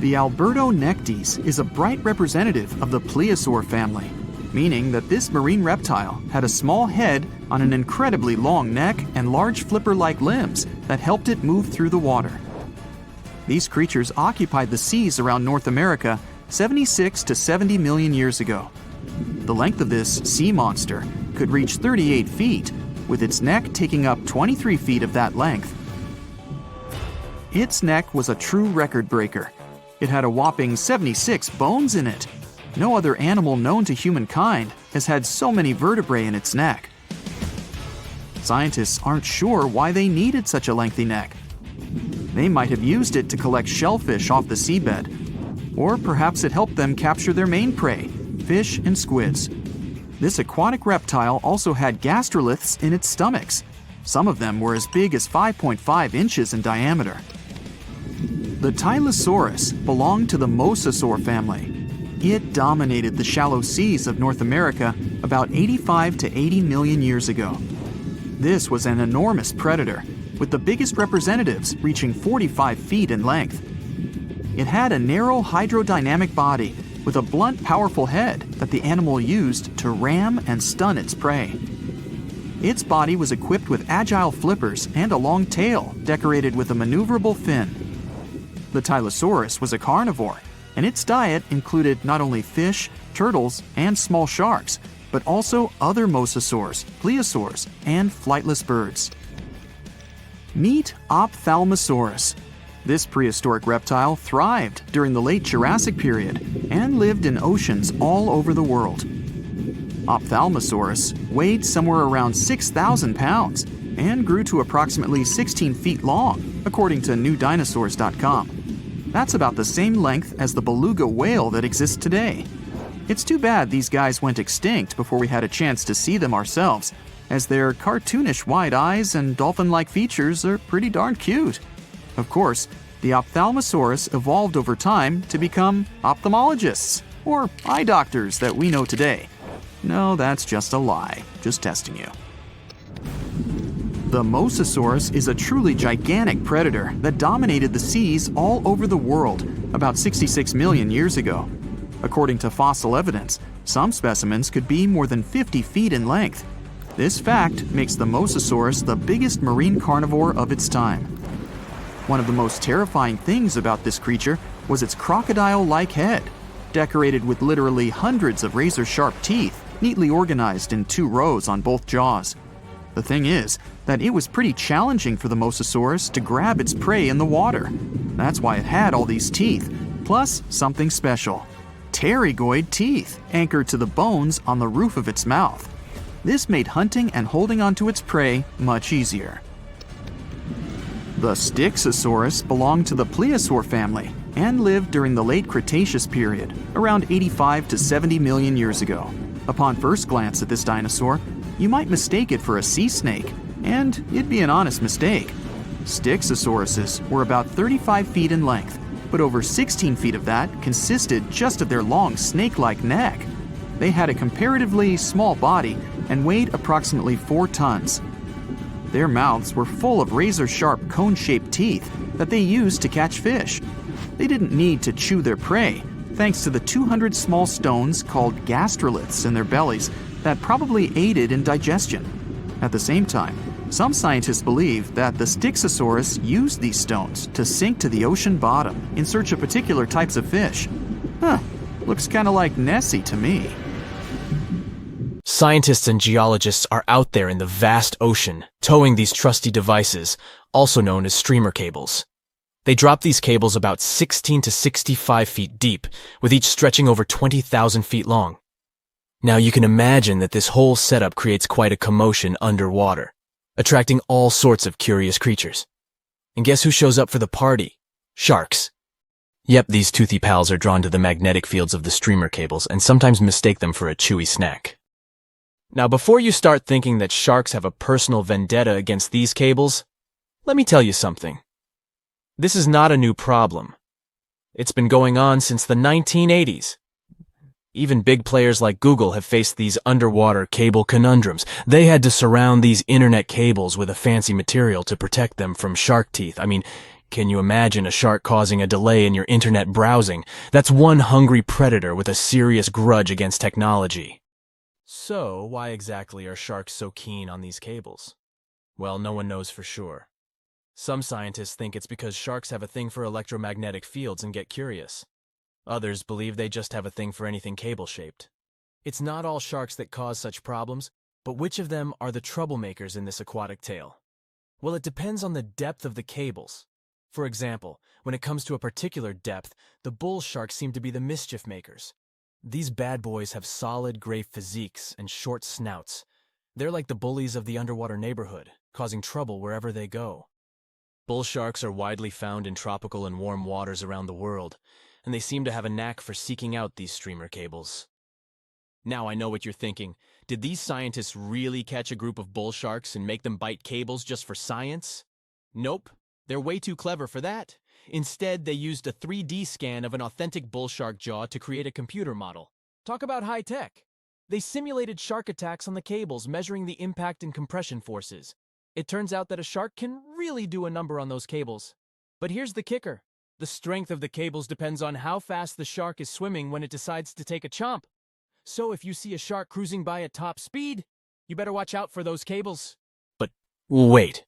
The Albertonectes is a bright representative of the plesiosaur family, meaning that this marine reptile had a small head on an incredibly long neck and large flipper-like limbs that helped it move through the water. These creatures occupied the seas around North America 76 to 70 million years ago. The length of this sea monster could reach 38 feet, with its neck taking up 23 feet of that length. Its neck was a true record breaker. It had a whopping 76 bones in it. No other animal known to humankind has had so many vertebrae in its neck. Scientists aren't sure why they needed such a lengthy neck. They might have used it to collect shellfish off the seabed, or perhaps it helped them capture their main prey, fish and squids. This aquatic reptile also had gastroliths in its stomachs. Some of them were as big as 5.5 inches in diameter. The Tylosaurus belonged to the Mosasaur family. It dominated the shallow seas of North America about 85 to 80 million years ago. This was an enormous predator, with the biggest representatives reaching 45 feet in length. It had a narrow hydrodynamic body with a blunt, powerful head that the animal used to ram and stun its prey. Its body was equipped with agile flippers and a long tail decorated with a maneuverable fin. The Tylosaurus was a carnivore, and its diet included not only fish, turtles, and small sharks, but also other mosasaurs, plesiosaurs, and flightless birds. Meet Ophthalmosaurus. This prehistoric reptile thrived during the late Jurassic period and lived in oceans all over the world. Ophthalmosaurus weighed somewhere around 6,000 pounds and grew to approximately 16 feet long, according to newdinosaurs.com. That's about the same length as the beluga whale that exists today. It's too bad these guys went extinct before we had a chance to see them ourselves, as their cartoonish wide eyes and dolphin-like features are pretty darn cute. Of course, the Ophthalmosaurus evolved over time to become ophthalmologists, or eye doctors that we know today. No, that's just a lie. Just testing you. The Mosasaurus is a truly gigantic predator that dominated the seas all over the world about 66 million years ago. According to fossil evidence, some specimens could be more than 50 feet in length. This fact makes the Mosasaurus the biggest marine carnivore of its time. One of the most terrifying things about this creature was its crocodile-like head, decorated with literally hundreds of razor-sharp teeth, neatly organized in 2 rows on both jaws. The thing is that it was pretty challenging for the Mosasaurus to grab its prey in the water. That's why it had all these teeth, plus something special: pterygoid teeth anchored to the bones on the roof of its mouth. This made hunting and holding onto its prey much easier. The Styxosaurus belonged to the plesiosaur family and lived during the late Cretaceous period, around 85 to 70 million years ago. Upon first glance at this dinosaur, you might mistake it for a sea snake, and it'd be an honest mistake. Styxosauruses were about 35 feet in length, but over 16 feet of that consisted just of their long snake-like neck. They had a comparatively small body and weighed approximately 4 tons. Their mouths were full of razor-sharp cone-shaped teeth that they used to catch fish. They didn't need to chew their prey, thanks to the 200 small stones called gastroliths in their bellies that probably aided in digestion. At the same time, some scientists believe that the Styxosaurus used these stones to sink to the ocean bottom in search of particular types of fish. Looks kinda like Nessie to me. Scientists and geologists are out there in the vast ocean, towing these trusty devices, also known as streamer cables. They drop these cables about 16 to 65 feet deep, with each stretching over 20,000 feet long. Now you can imagine that this whole setup creates quite a commotion underwater, attracting all sorts of curious creatures. And guess who shows up for the party? Sharks. Yep, these toothy pals are drawn to the magnetic fields of the streamer cables and sometimes mistake them for a chewy snack. Now, before you start thinking that sharks have a personal vendetta against these cables, let me tell you something. This is not a new problem. It's been going on since the 1980s. Even big players like Google have faced these underwater cable conundrums. They had to surround these internet cables with a fancy material to protect them from shark teeth. I mean, can you imagine a shark causing a delay in your internet browsing? That's one hungry predator with a serious grudge against technology. So, why exactly are sharks so keen on these cables? Well, no one knows for sure. Some scientists think it's because sharks have a thing for electromagnetic fields and get curious. Others believe they just have a thing for anything cable-shaped. It's not all sharks that cause such problems, but which of them are the troublemakers in this aquatic tale? Well, it depends on the depth of the cables. For example, when it comes to a particular depth, the bull sharks seem to be the mischief makers. These bad boys have solid gray physiques and short snouts. They're like the bullies of the underwater neighborhood, causing trouble wherever they go. Bull sharks are widely found in tropical and warm waters around the world, and they seem to have a knack for seeking out these streamer cables. Now I know what you're thinking. Did these scientists really catch a group of bull sharks and make them bite cables just for science? Nope, they're way too clever for that. Instead, they used a 3D scan of an authentic bull shark jaw to create a computer model. Talk about high tech. They simulated shark attacks on the cables, measuring the impact and compression forces. It turns out that a shark can really do a number on those cables. But here's the kicker. The strength of the cables depends on how fast the shark is swimming when it decides to take a chomp. So if you see a shark cruising by at top speed, you better watch out for those cables. But wait.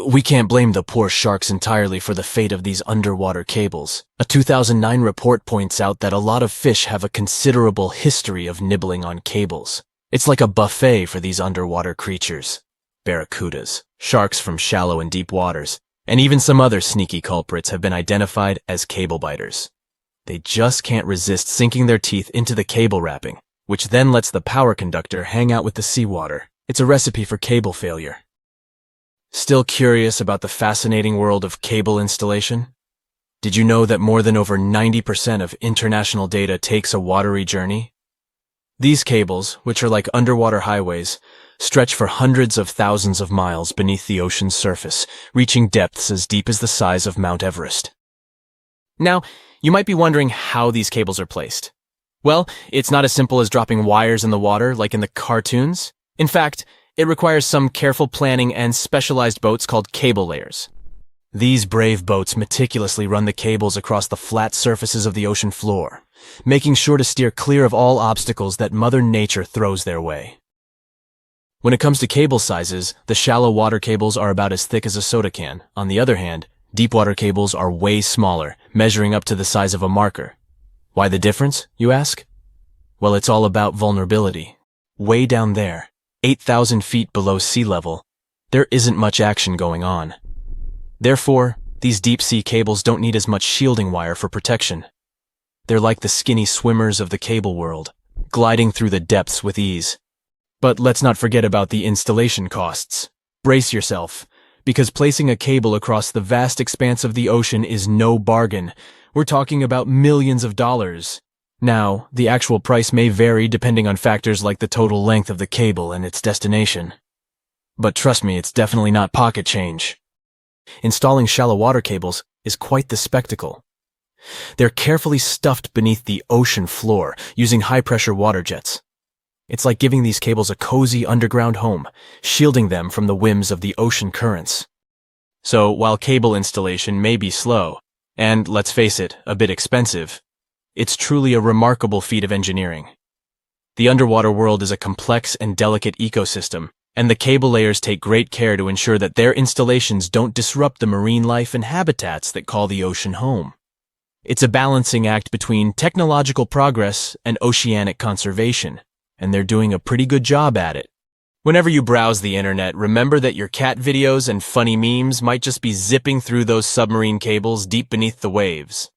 We can't blame the poor sharks entirely for the fate of these underwater cables. A 2009 report points out that a lot of fish have a considerable history of nibbling on cables. It's like a buffet for these underwater creatures. Barracudas, sharks from shallow and deep waters, and even some other sneaky culprits have been identified as cable biters. They just can't resist sinking their teeth into the cable wrapping, which then lets the power conductor hang out with the seawater. It's a recipe for cable failure. Still curious about the fascinating world of cable installation? Did you know that more than over 90% of international data takes a watery journey? These cables, which are like underwater highways, stretch for hundreds of thousands of miles beneath the ocean's surface, reaching depths as deep as the size of Mount Everest. Now, you might be wondering how these cables are placed. Well, it's not as simple as dropping wires in the water like in the cartoons. In fact, it requires some careful planning and specialized boats called cable layers. These brave boats meticulously run the cables across the flat surfaces of the ocean floor, making sure to steer clear of all obstacles that Mother Nature throws their way. When it comes to cable sizes, the shallow water cables are about as thick as a soda can. On the other hand, deep water cables are way smaller, measuring up to the size of a marker. Why the difference, you ask? Well, it's all about vulnerability. Way down there, 8,000 feet below sea level, there isn't much action going on. Therefore, these deep-sea cables don't need as much shielding wire for protection. They're like the skinny swimmers of the cable world, gliding through the depths with ease. But let's not forget about the installation costs. Brace yourself, because placing a cable across the vast expanse of the ocean is no bargain. We're talking about millions of dollars. Now, the actual price may vary depending on factors like the total length of the cable and its destination. But trust me, it's definitely not pocket change. Installing shallow water cables is quite the spectacle. They're carefully stuffed beneath the ocean floor using high-pressure water jets. It's like giving these cables a cozy underground home, shielding them from the whims of the ocean currents. So, while cable installation may be slow, and, let's face it, a bit expensive, it's truly a remarkable feat of engineering. The underwater world is a complex and delicate ecosystem, and the cable layers take great care to ensure that their installations don't disrupt the marine life and habitats that call the ocean home. It's a balancing act between technological progress and oceanic conservation, and they're doing a pretty good job at it. Whenever you browse the internet, remember that your cat videos and funny memes might just be zipping through those submarine cables deep beneath the waves.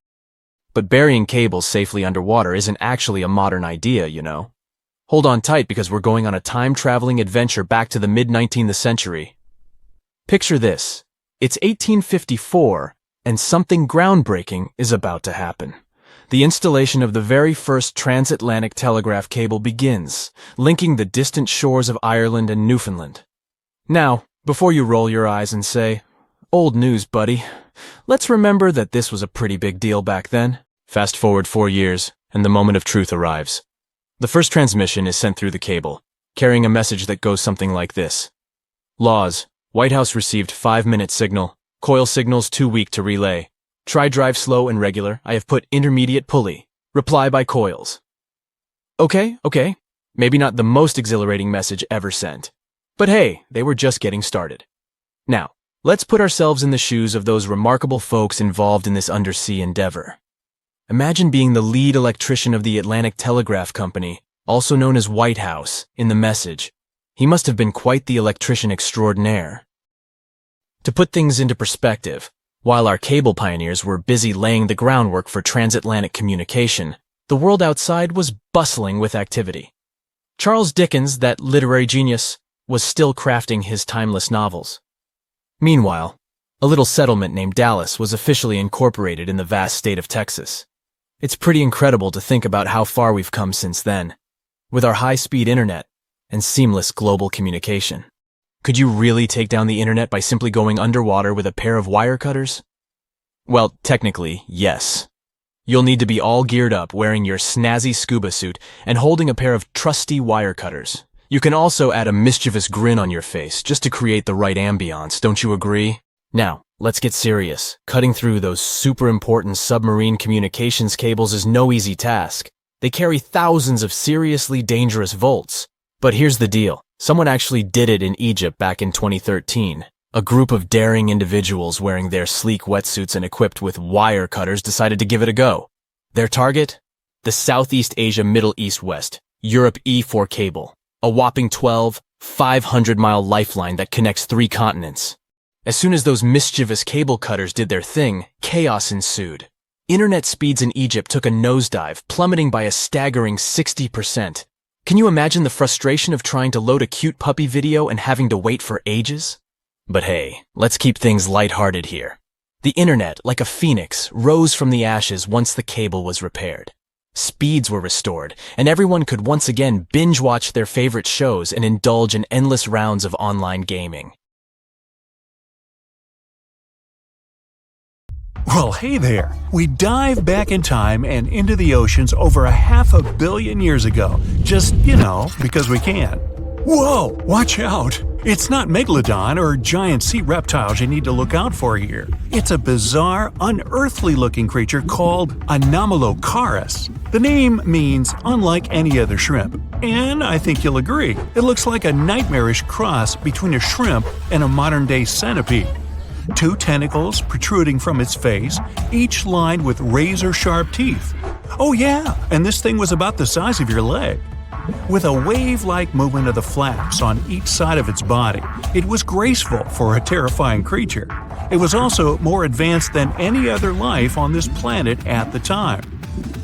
But burying cables safely underwater isn't actually a modern idea, you know. Hold on tight because we're going on a time-traveling adventure back to the mid-19th century. Picture this. It's 1854, and something groundbreaking is about to happen. The installation of the very first transatlantic telegraph cable begins, linking the distant shores of Ireland and Newfoundland. Now, before you roll your eyes and say, "Old news, buddy," let's remember that this was a pretty big deal back then. Fast forward 4 years, and the moment of truth arrives. The first transmission is sent through the cable, carrying a message that goes something like this. Laws. White House received 5-minute signal. Coil signals too weak to relay. Try drive slow and regular. I have put intermediate pulley. Reply by coils. Okay. Maybe not the most exhilarating message ever sent. But hey, they were just getting started. Now, let's put ourselves in the shoes of those remarkable folks involved in this undersea endeavor. Imagine being the lead electrician of the Atlantic Telegraph Company, also known as White House, in the message. He must have been quite the electrician extraordinaire. To put things into perspective, while our cable pioneers were busy laying the groundwork for transatlantic communication, the world outside was bustling with activity. Charles Dickens, that literary genius, was still crafting his timeless novels. Meanwhile, a little settlement named Dallas was officially incorporated in the vast state of Texas. It's pretty incredible to think about how far we've come since then, with our high-speed internet and seamless global communication. Could you really take down the internet by simply going underwater with a pair of wire cutters? Well, technically, yes. You'll need to be all geared up, wearing your snazzy scuba suit and holding a pair of trusty wire cutters. You can also add a mischievous grin on your face just to create the right ambiance, don't you agree? Now, let's get serious. Cutting through those super important submarine communications cables is no easy task. They carry thousands of seriously dangerous volts. But here's the deal. Someone actually did it in Egypt back in 2013. A group of daring individuals wearing their sleek wetsuits and equipped with wire cutters decided to give it a go. Their target? The Southeast Asia Middle East West, Europe E4 cable. A whopping 500-mile lifeline that connects 3 continents. As soon as those mischievous cable cutters did their thing, chaos ensued. Internet speeds in Egypt took a nosedive, plummeting by a staggering 60%. Can you imagine the frustration of trying to load a cute puppy video and having to wait for ages? But hey, let's keep things lighthearted here. The internet, like a phoenix, rose from the ashes once the cable was repaired. Speeds were restored, and everyone could once again binge-watch their favorite shows and indulge in endless rounds of online gaming. Well, hey there. We dive back in time and into the oceans over 500 million years ago. Just, because we can. Whoa, watch out. It's not Megalodon or giant sea reptiles you need to look out for here. It's a bizarre, unearthly-looking creature called Anomalocaris. The name means unlike any other shrimp. And I think you'll agree, it looks like a nightmarish cross between a shrimp and a modern-day centipede. 2 tentacles protruding from its face, each lined with razor-sharp teeth. Oh yeah, and this thing was about the size of your leg. With a wave-like movement of the flaps on each side of its body, it was graceful for a terrifying creature. It was also more advanced than any other life on this planet at the time.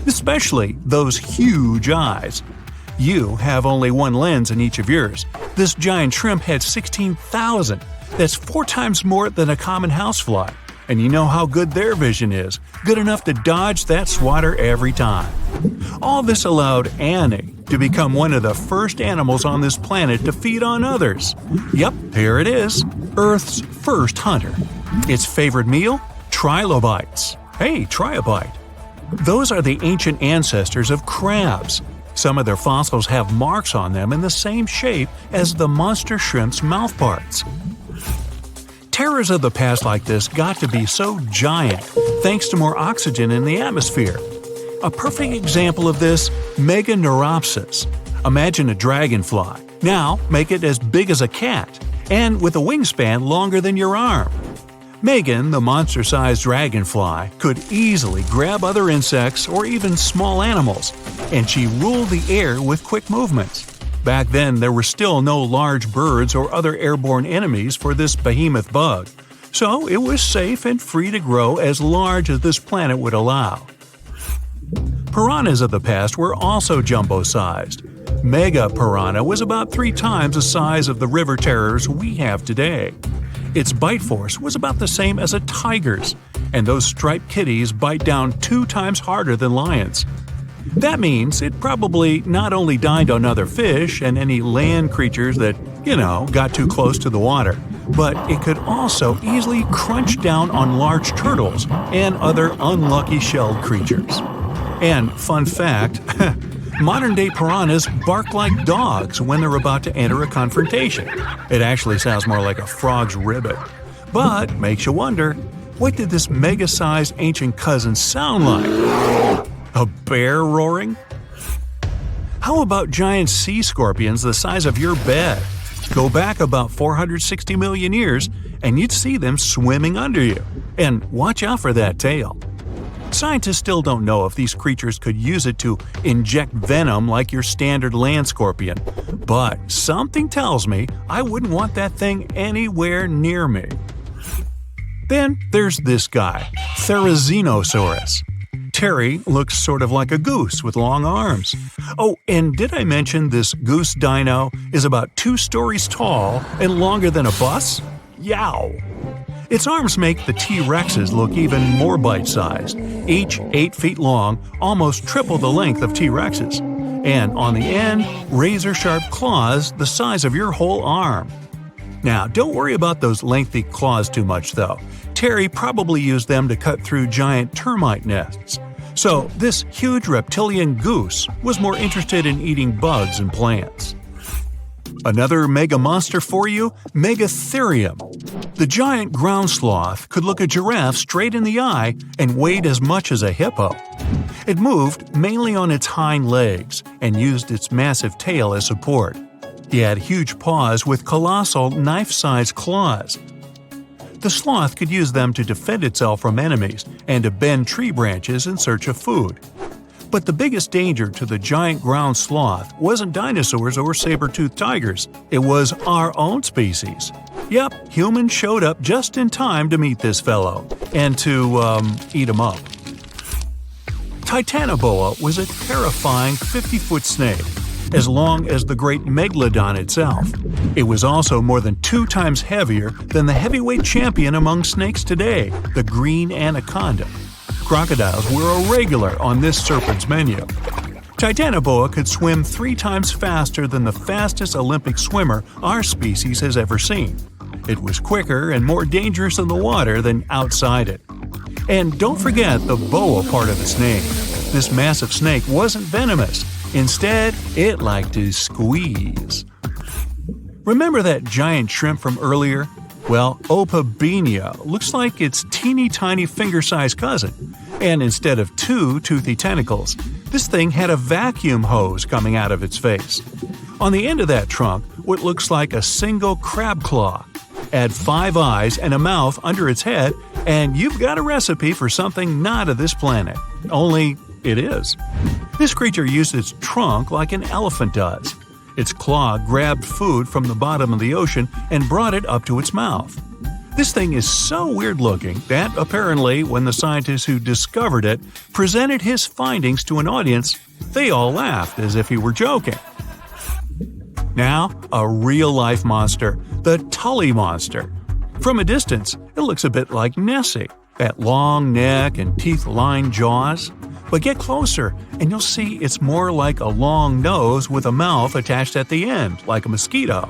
Especially those huge eyes. You have only one lens in each of yours. This giant shrimp had 16,000. That's 4 times more than a common housefly. And you know how good their vision is, good enough to dodge that swatter every time. All this allowed Annie to become one of the first animals on this planet to feed on others. Yep, here it is, Earth's first hunter. Its favorite meal? Trilobites. Hey, try a bite. Those are the ancient ancestors of crabs. Some of their fossils have marks on them in the same shape as the monster shrimp's mouthparts. Terrors of the past like this got to be so giant thanks to more oxygen in the atmosphere. A perfect example of this, Meganeuropsis. Imagine a dragonfly. Now make it as big as a cat, and with a wingspan longer than your arm. Megan, the monster-sized dragonfly, could easily grab other insects or even small animals, and she ruled the air with quick movements. Back then, there were still no large birds or other airborne enemies for this behemoth bug, so it was safe and free to grow as large as this planet would allow. Piranhas of the past were also jumbo-sized. Mega piranha was about 3 times the size of the river terrors we have today. Its bite force was about the same as a tiger's, and those striped kitties bite down 2 times harder than lions. That means it probably not only dined on other fish and any land creatures that, got too close to the water, but it could also easily crunch down on large turtles and other unlucky shelled creatures. And fun fact, modern-day piranhas bark like dogs when they're about to enter a confrontation. It actually sounds more like a frog's ribbit. But makes you wonder, what did this mega-sized ancient cousin sound like? A bear roaring? How about giant sea scorpions the size of your bed? Go back about 460 million years and you'd see them swimming under you. And watch out for that tail. Scientists still don't know if these creatures could use it to inject venom like your standard land scorpion, but something tells me I wouldn't want that thing anywhere near me. Then there's this guy, Therizinosaurus. Terry looks sort of like a goose with long arms. Oh, and did I mention this goose dino is about 2 stories tall and longer than a bus? Yow! Its arms make the T-Rexes look even more bite-sized, each 8 feet long, almost triple the length of T-Rexes. And on the end, razor-sharp claws the size of your whole arm. Now, don't worry about those lengthy claws too much, though. Terry probably used them to cut through giant termite nests. So, this huge reptilian goose was more interested in eating bugs and plants. Another mega monster for you, Megatherium. The giant ground sloth could look a giraffe straight in the eye and weighed as much as a hippo. It moved mainly on its hind legs and used its massive tail as support. He had huge paws with colossal knife-sized claws. The sloth could use them to defend itself from enemies and to bend tree branches in search of food. But the biggest danger to the giant ground sloth wasn't dinosaurs or saber-toothed tigers, it was our own species. Yep, humans showed up just in time to meet this fellow, and to, eat him up. Titanoboa was a terrifying 50-foot snake, as long as the great Megalodon itself. It was also more than 2 times heavier than the heavyweight champion among snakes today, the green anaconda. Crocodiles were a regular on this serpent's menu. Titanoboa could swim 3 times faster than the fastest Olympic swimmer our species has ever seen. It was quicker and more dangerous in the water than outside it. And don't forget the boa part of its name. This massive snake wasn't venomous. Instead, it liked to squeeze. Remember that giant shrimp from earlier? Well, Opabenia looks like its teeny-tiny finger-sized cousin. And instead of 2 toothy tentacles, this thing had a vacuum hose coming out of its face. On the end of that trunk, what looks like a single crab claw. Add 5 eyes and a mouth under its head, and you've got a recipe for something not of this planet. Only it is. This creature used its trunk like an elephant does. Its claw grabbed food from the bottom of the ocean and brought it up to its mouth. This thing is so weird-looking that, apparently, when the scientists who discovered it presented his findings to an audience, they all laughed as if he were joking. Now, a real-life monster, the Tully monster, From a distance, it looks a bit like Nessie, that long neck and teeth-lined jaws. But get closer, and you'll see it's more like a long nose with a mouth attached at the end, like a mosquito.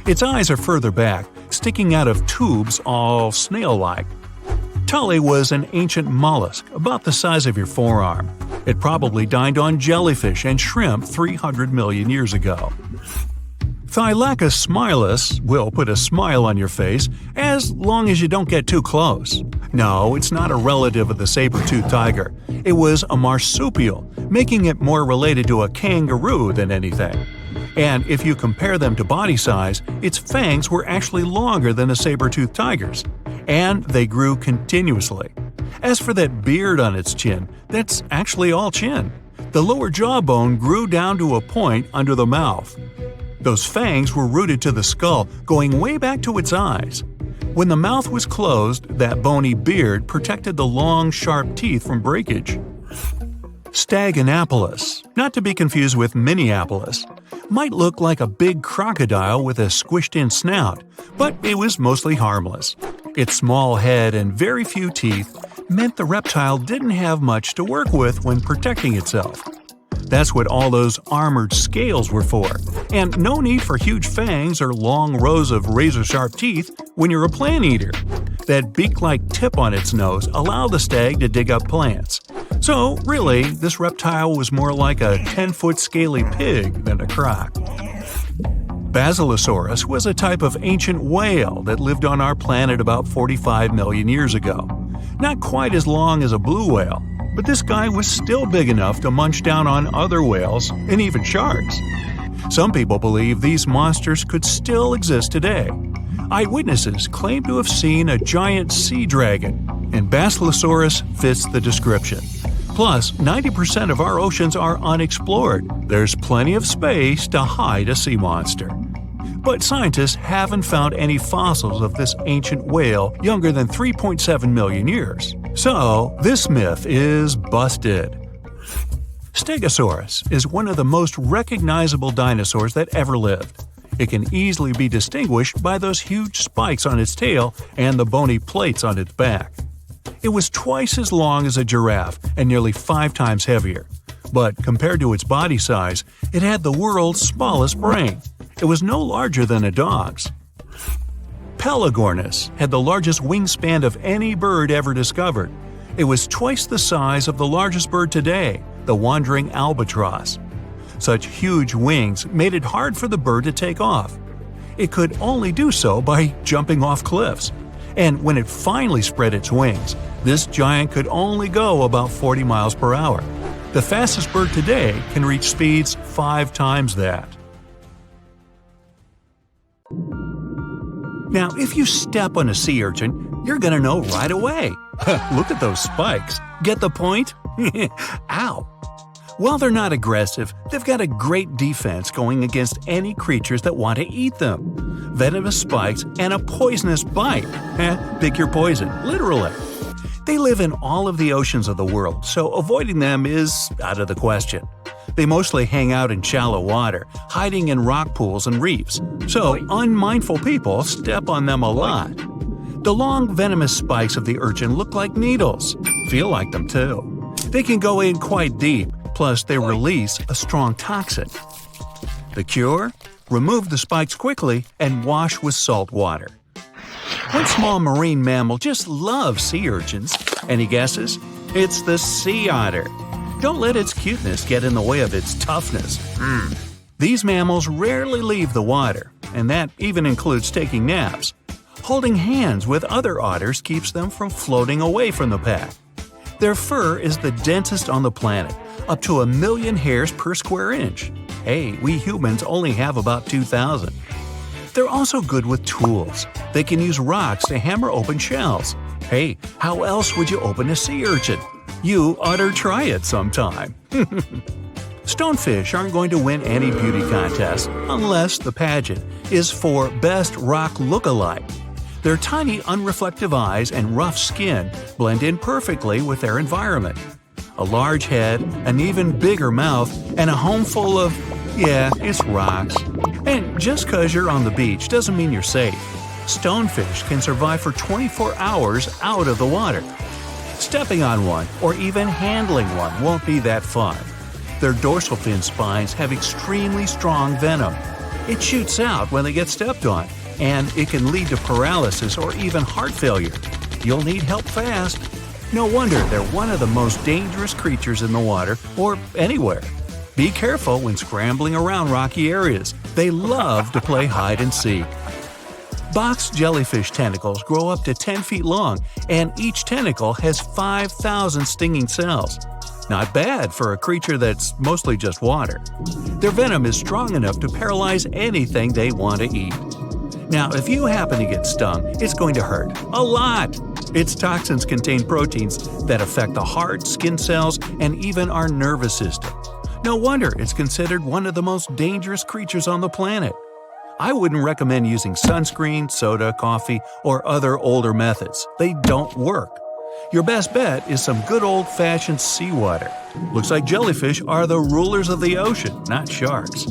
Its eyes are further back, sticking out of tubes all snail-like. Tully was an ancient mollusk, about the size of your forearm. It probably dined on jellyfish and shrimp 300 million years ago. Thylacus smilus will put a smile on your face as long as you don't get too close. No, it's not a relative of the saber-toothed tiger. It was a marsupial, making it more related to a kangaroo than anything. And if you compare them to body size, its fangs were actually longer than a saber-toothed tiger's. And they grew continuously. As for that beard on its chin, that's actually all chin. The lower jawbone grew down to a point under the mouth. Those fangs were rooted to the skull, going way back to its eyes. When the mouth was closed, that bony beard protected the long, sharp teeth from breakage. Staganapolis, not to be confused with Minneapolis, might look like a big crocodile with a squished-in snout, but it was mostly harmless. Its small head and very few teeth meant the reptile didn't have much to work with when protecting itself. That's what all those armored scales were for, and no need for huge fangs or long rows of razor-sharp teeth when you're a plant eater. That beak-like tip on its nose allowed the stag to dig up plants. So, really, this reptile was more like a 10-foot scaly pig than a croc. Basilosaurus was a type of ancient whale that lived on our planet about 45 million years ago. Not quite as long as a blue whale, but this guy was still big enough to munch down on other whales and even sharks. Some people believe these monsters could still exist today. Eyewitnesses claim to have seen a giant sea dragon, and Basilosaurus fits the description. Plus, 90% of our oceans are unexplored. There's plenty of space to hide a sea monster. But scientists haven't found any fossils of this ancient whale younger than 3.7 million years. So, this myth is busted. Stegosaurus is one of the most recognizable dinosaurs that ever lived. It can easily be distinguished by those huge spikes on its tail and the bony plates on its back. It was twice as long as a giraffe and nearly 5 times heavier. But compared to its body size, it had the world's smallest brain. It was no larger than a dog's. Pelagornis had the largest wingspan of any bird ever discovered. It was twice the size of the largest bird today, the wandering albatross. Such huge wings made it hard for the bird to take off. It could only do so by jumping off cliffs. And when it finally spread its wings, this giant could only go about 40 miles per hour. The fastest bird today can reach speeds 5 times that. Now, if you step on a sea urchin, you're gonna know right away. Look at those spikes. Get the point? Ow! While they're not aggressive, they've got a great defense going against any creatures that want to eat them. Venomous spikes and a poisonous bite. Pick your poison, literally. They live in all of the oceans of the world, so avoiding them is out of the question. They mostly hang out in shallow water, hiding in rock pools and reefs, so unmindful people step on them a lot. The long venomous spikes of the urchin look like needles. Feel like them too. They can go in quite deep, plus they release a strong toxin. The cure? Remove the spikes quickly and wash with salt water. One small marine mammal just loves sea urchins. Any guesses? It's the sea otter. Don't let its cuteness get in the way of its toughness. These mammals rarely leave the water, and that even includes taking naps. Holding hands with other otters keeps them from floating away from the pack. Their fur is the densest on the planet, up to 1 million hairs per square inch. Hey, we humans only have about 2,000. They're also good with tools. They can use rocks to hammer open shells. Hey, how else would you open a sea urchin? You ought to try it sometime. Stonefish aren't going to win any beauty contest unless the pageant is for Best Rock Lookalike. Their tiny unreflective eyes and rough skin blend in perfectly with their environment. A large head, an even bigger mouth, and a home full of, it's rocks. And just 'cause you're on the beach doesn't mean you're safe. Stonefish can survive for 24 hours out of the water. Stepping on one or even handling one won't be that fun. Their dorsal fin spines have extremely strong venom. It shoots out when they get stepped on, and it can lead to paralysis or even heart failure. You'll need help fast. No wonder they're one of the most dangerous creatures in the water or anywhere. Be careful when scrambling around rocky areas. They love to play hide and seek. Box jellyfish tentacles grow up to 10 feet long, and each tentacle has 5,000 stinging cells. Not bad for a creature that's mostly just water. Their venom is strong enough to paralyze anything they want to eat. Now, if you happen to get stung, it's going to hurt. A lot! Its toxins contain proteins that affect the heart, skin cells, and even our nervous system. No wonder it's considered one of the most dangerous creatures on the planet. I wouldn't recommend using sunscreen, soda, coffee, or other older methods. They don't work. Your best bet is some good old-fashioned seawater. Looks like jellyfish are the rulers of the ocean, not sharks.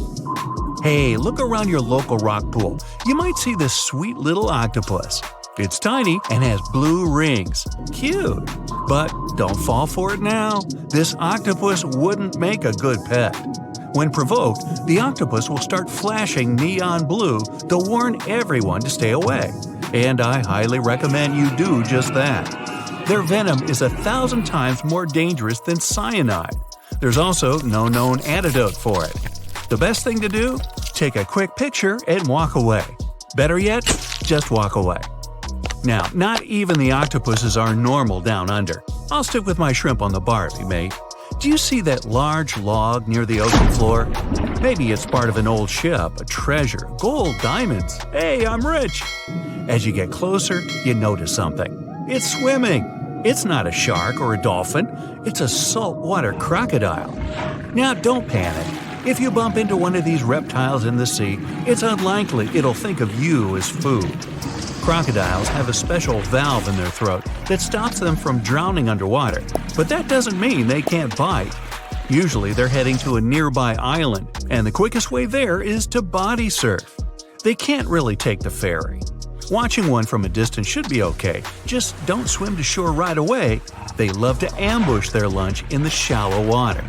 Hey, look around your local rock pool. You might see this sweet little octopus. It's tiny and has blue rings. Cute. But don't fall for it now. This octopus wouldn't make a good pet. When provoked, the octopus will start flashing neon blue to warn everyone to stay away. And I highly recommend you do just that. Their venom is 1,000 times more dangerous than cyanide. There's also no known antidote for it. The best thing to do? Take a quick picture and walk away. Better yet, just walk away. Now, not even the octopuses are normal down under. I'll stick with my shrimp on the Barbie, mate. Do you see that large log near the ocean floor? Maybe it's part of an old ship, a treasure, gold, diamonds. Hey, I'm rich! As you get closer, you notice something. It's swimming. It's not a shark or a dolphin. It's a saltwater crocodile. Now, don't panic. If you bump into one of these reptiles in the sea, it's unlikely it'll think of you as food. Crocodiles have a special valve in their throat that stops them from drowning underwater, but that doesn't mean they can't bite. Usually they're heading to a nearby island, and the quickest way there is to body surf. They can't really take the ferry. Watching one from a distance should be okay, just don't swim to shore right away. They love to ambush their lunch in the shallow water.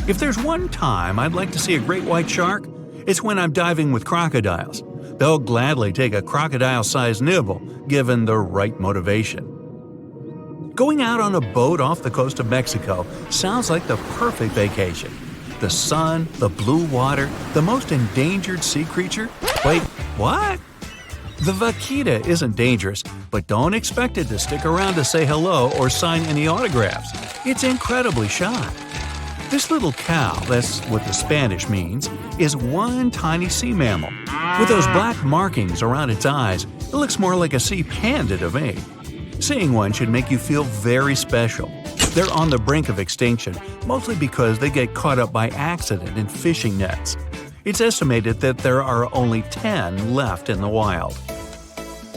If there's one time I'd like to see a great white shark, it's when I'm diving with crocodiles. They'll gladly take a crocodile-sized nibble, given the right motivation. Going out on a boat off the coast of Mexico sounds like the perfect vacation. The sun, the blue water, the most endangered sea creature? Wait, what? The vaquita isn't dangerous, but don't expect it to stick around to say hello or sign any autographs. It's incredibly shy. This little cow, that's what the Spanish means, is one tiny sea mammal. With those black markings around its eyes, it looks more like a sea panda to me. Seeing one should make you feel very special. They're on the brink of extinction, mostly because they get caught up by accident in fishing nets. It's estimated that there are only 10 left in the wild.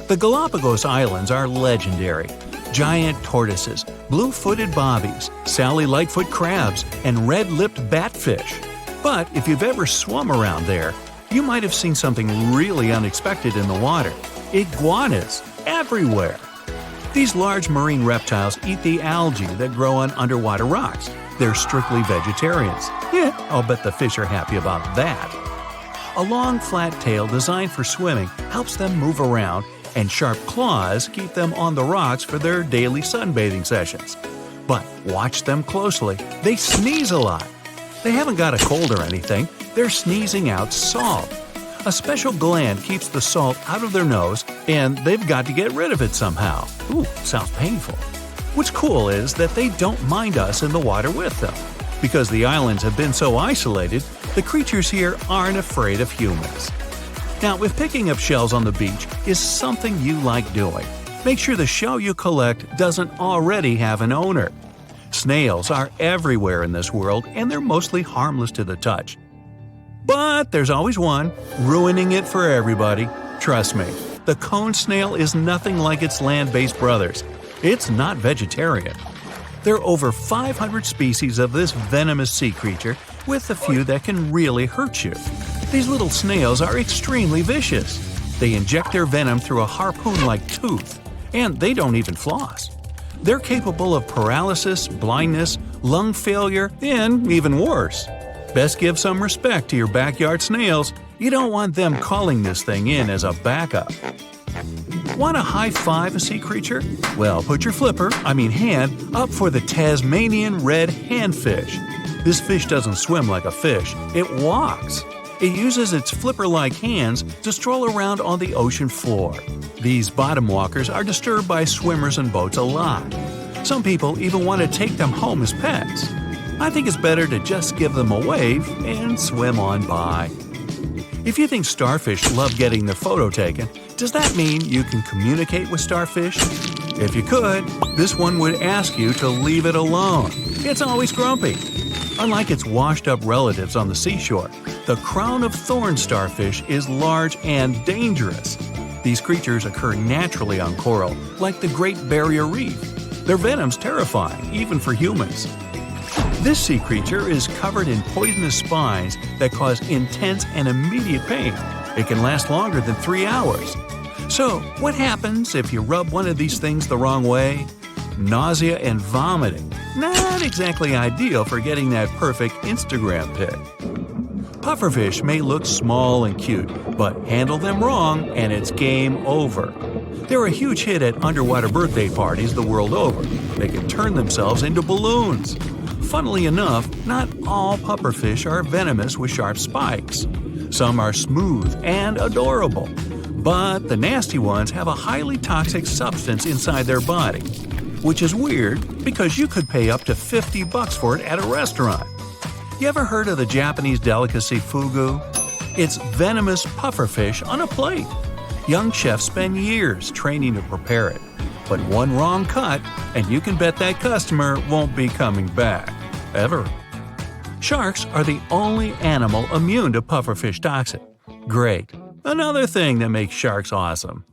The Galapagos Islands are legendary. Giant tortoises, blue-footed bobbies, Sally Lightfoot crabs, and red-lipped batfish. But if you've ever swum around there, you might have seen something really unexpected in the water. Iguanas, everywhere! These large marine reptiles eat the algae that grow on underwater rocks. They're strictly vegetarians. Yeah, I'll bet the fish are happy about that. A long, flat tail designed for swimming helps them move around, and sharp claws keep them on the rocks for their daily sunbathing sessions. But watch them closely. They sneeze a lot. They haven't got a cold or anything. They're sneezing out salt. A special gland keeps the salt out of their nose, and they've got to get rid of it somehow. Ooh, sounds painful. What's cool is that they don't mind us in the water with them. Because the islands have been so isolated, the creatures here aren't afraid of humans. Now, if picking up shells on the beach is something you like doing, make sure the shell you collect doesn't already have an owner. Snails are everywhere in this world, and they're mostly harmless to the touch. But there's always one, ruining it for everybody. Trust me, the cone snail is nothing like its land-based brothers. It's not vegetarian. There are over 500 species of this venomous sea creature, with a few that can really hurt you. These little snails are extremely vicious. They inject their venom through a harpoon-like tooth, and they don't even floss. They're capable of paralysis, blindness, lung failure, and even worse. Best give some respect to your backyard snails. You don't want them calling this thing in as a backup. Want to high-five a sea creature? Well, put your hand, up for the Tasmanian red handfish. This fish doesn't swim like a fish, it walks. It uses its flipper-like hands to stroll around on the ocean floor. These bottom walkers are disturbed by swimmers and boats a lot. Some people even want to take them home as pets. I think it's better to just give them a wave and swim on by. If you think starfish love getting their photo taken, does that mean you can communicate with starfish? If you could, this one would ask you to leave it alone. It's always grumpy. Unlike its washed-up relatives on the seashore, the crown-of-thorns starfish is large and dangerous. These creatures occur naturally on coral, like the Great Barrier Reef. Their venom's terrifying, even for humans. This sea creature is covered in poisonous spines that cause intense and immediate pain. It can last longer than 3 hours. So, what happens if you rub one of these things the wrong way? Nausea and vomiting. Not exactly ideal for getting that perfect Instagram pic. Pufferfish may look small and cute, but handle them wrong and it's game over. They're a huge hit at underwater birthday parties the world over. They can turn themselves into balloons. Funnily enough, not all pufferfish are venomous with sharp spikes. Some are smooth and adorable. But the nasty ones have a highly toxic substance inside their body. Which is weird because you could pay up to $50 for it at a restaurant. You ever heard of the Japanese delicacy fugu? It's venomous pufferfish on a plate. Young chefs spend years training to prepare it. But one wrong cut, and you can bet that customer won't be coming back. Ever. Sharks are the only animal immune to pufferfish toxin. Great. Another thing that makes sharks awesome.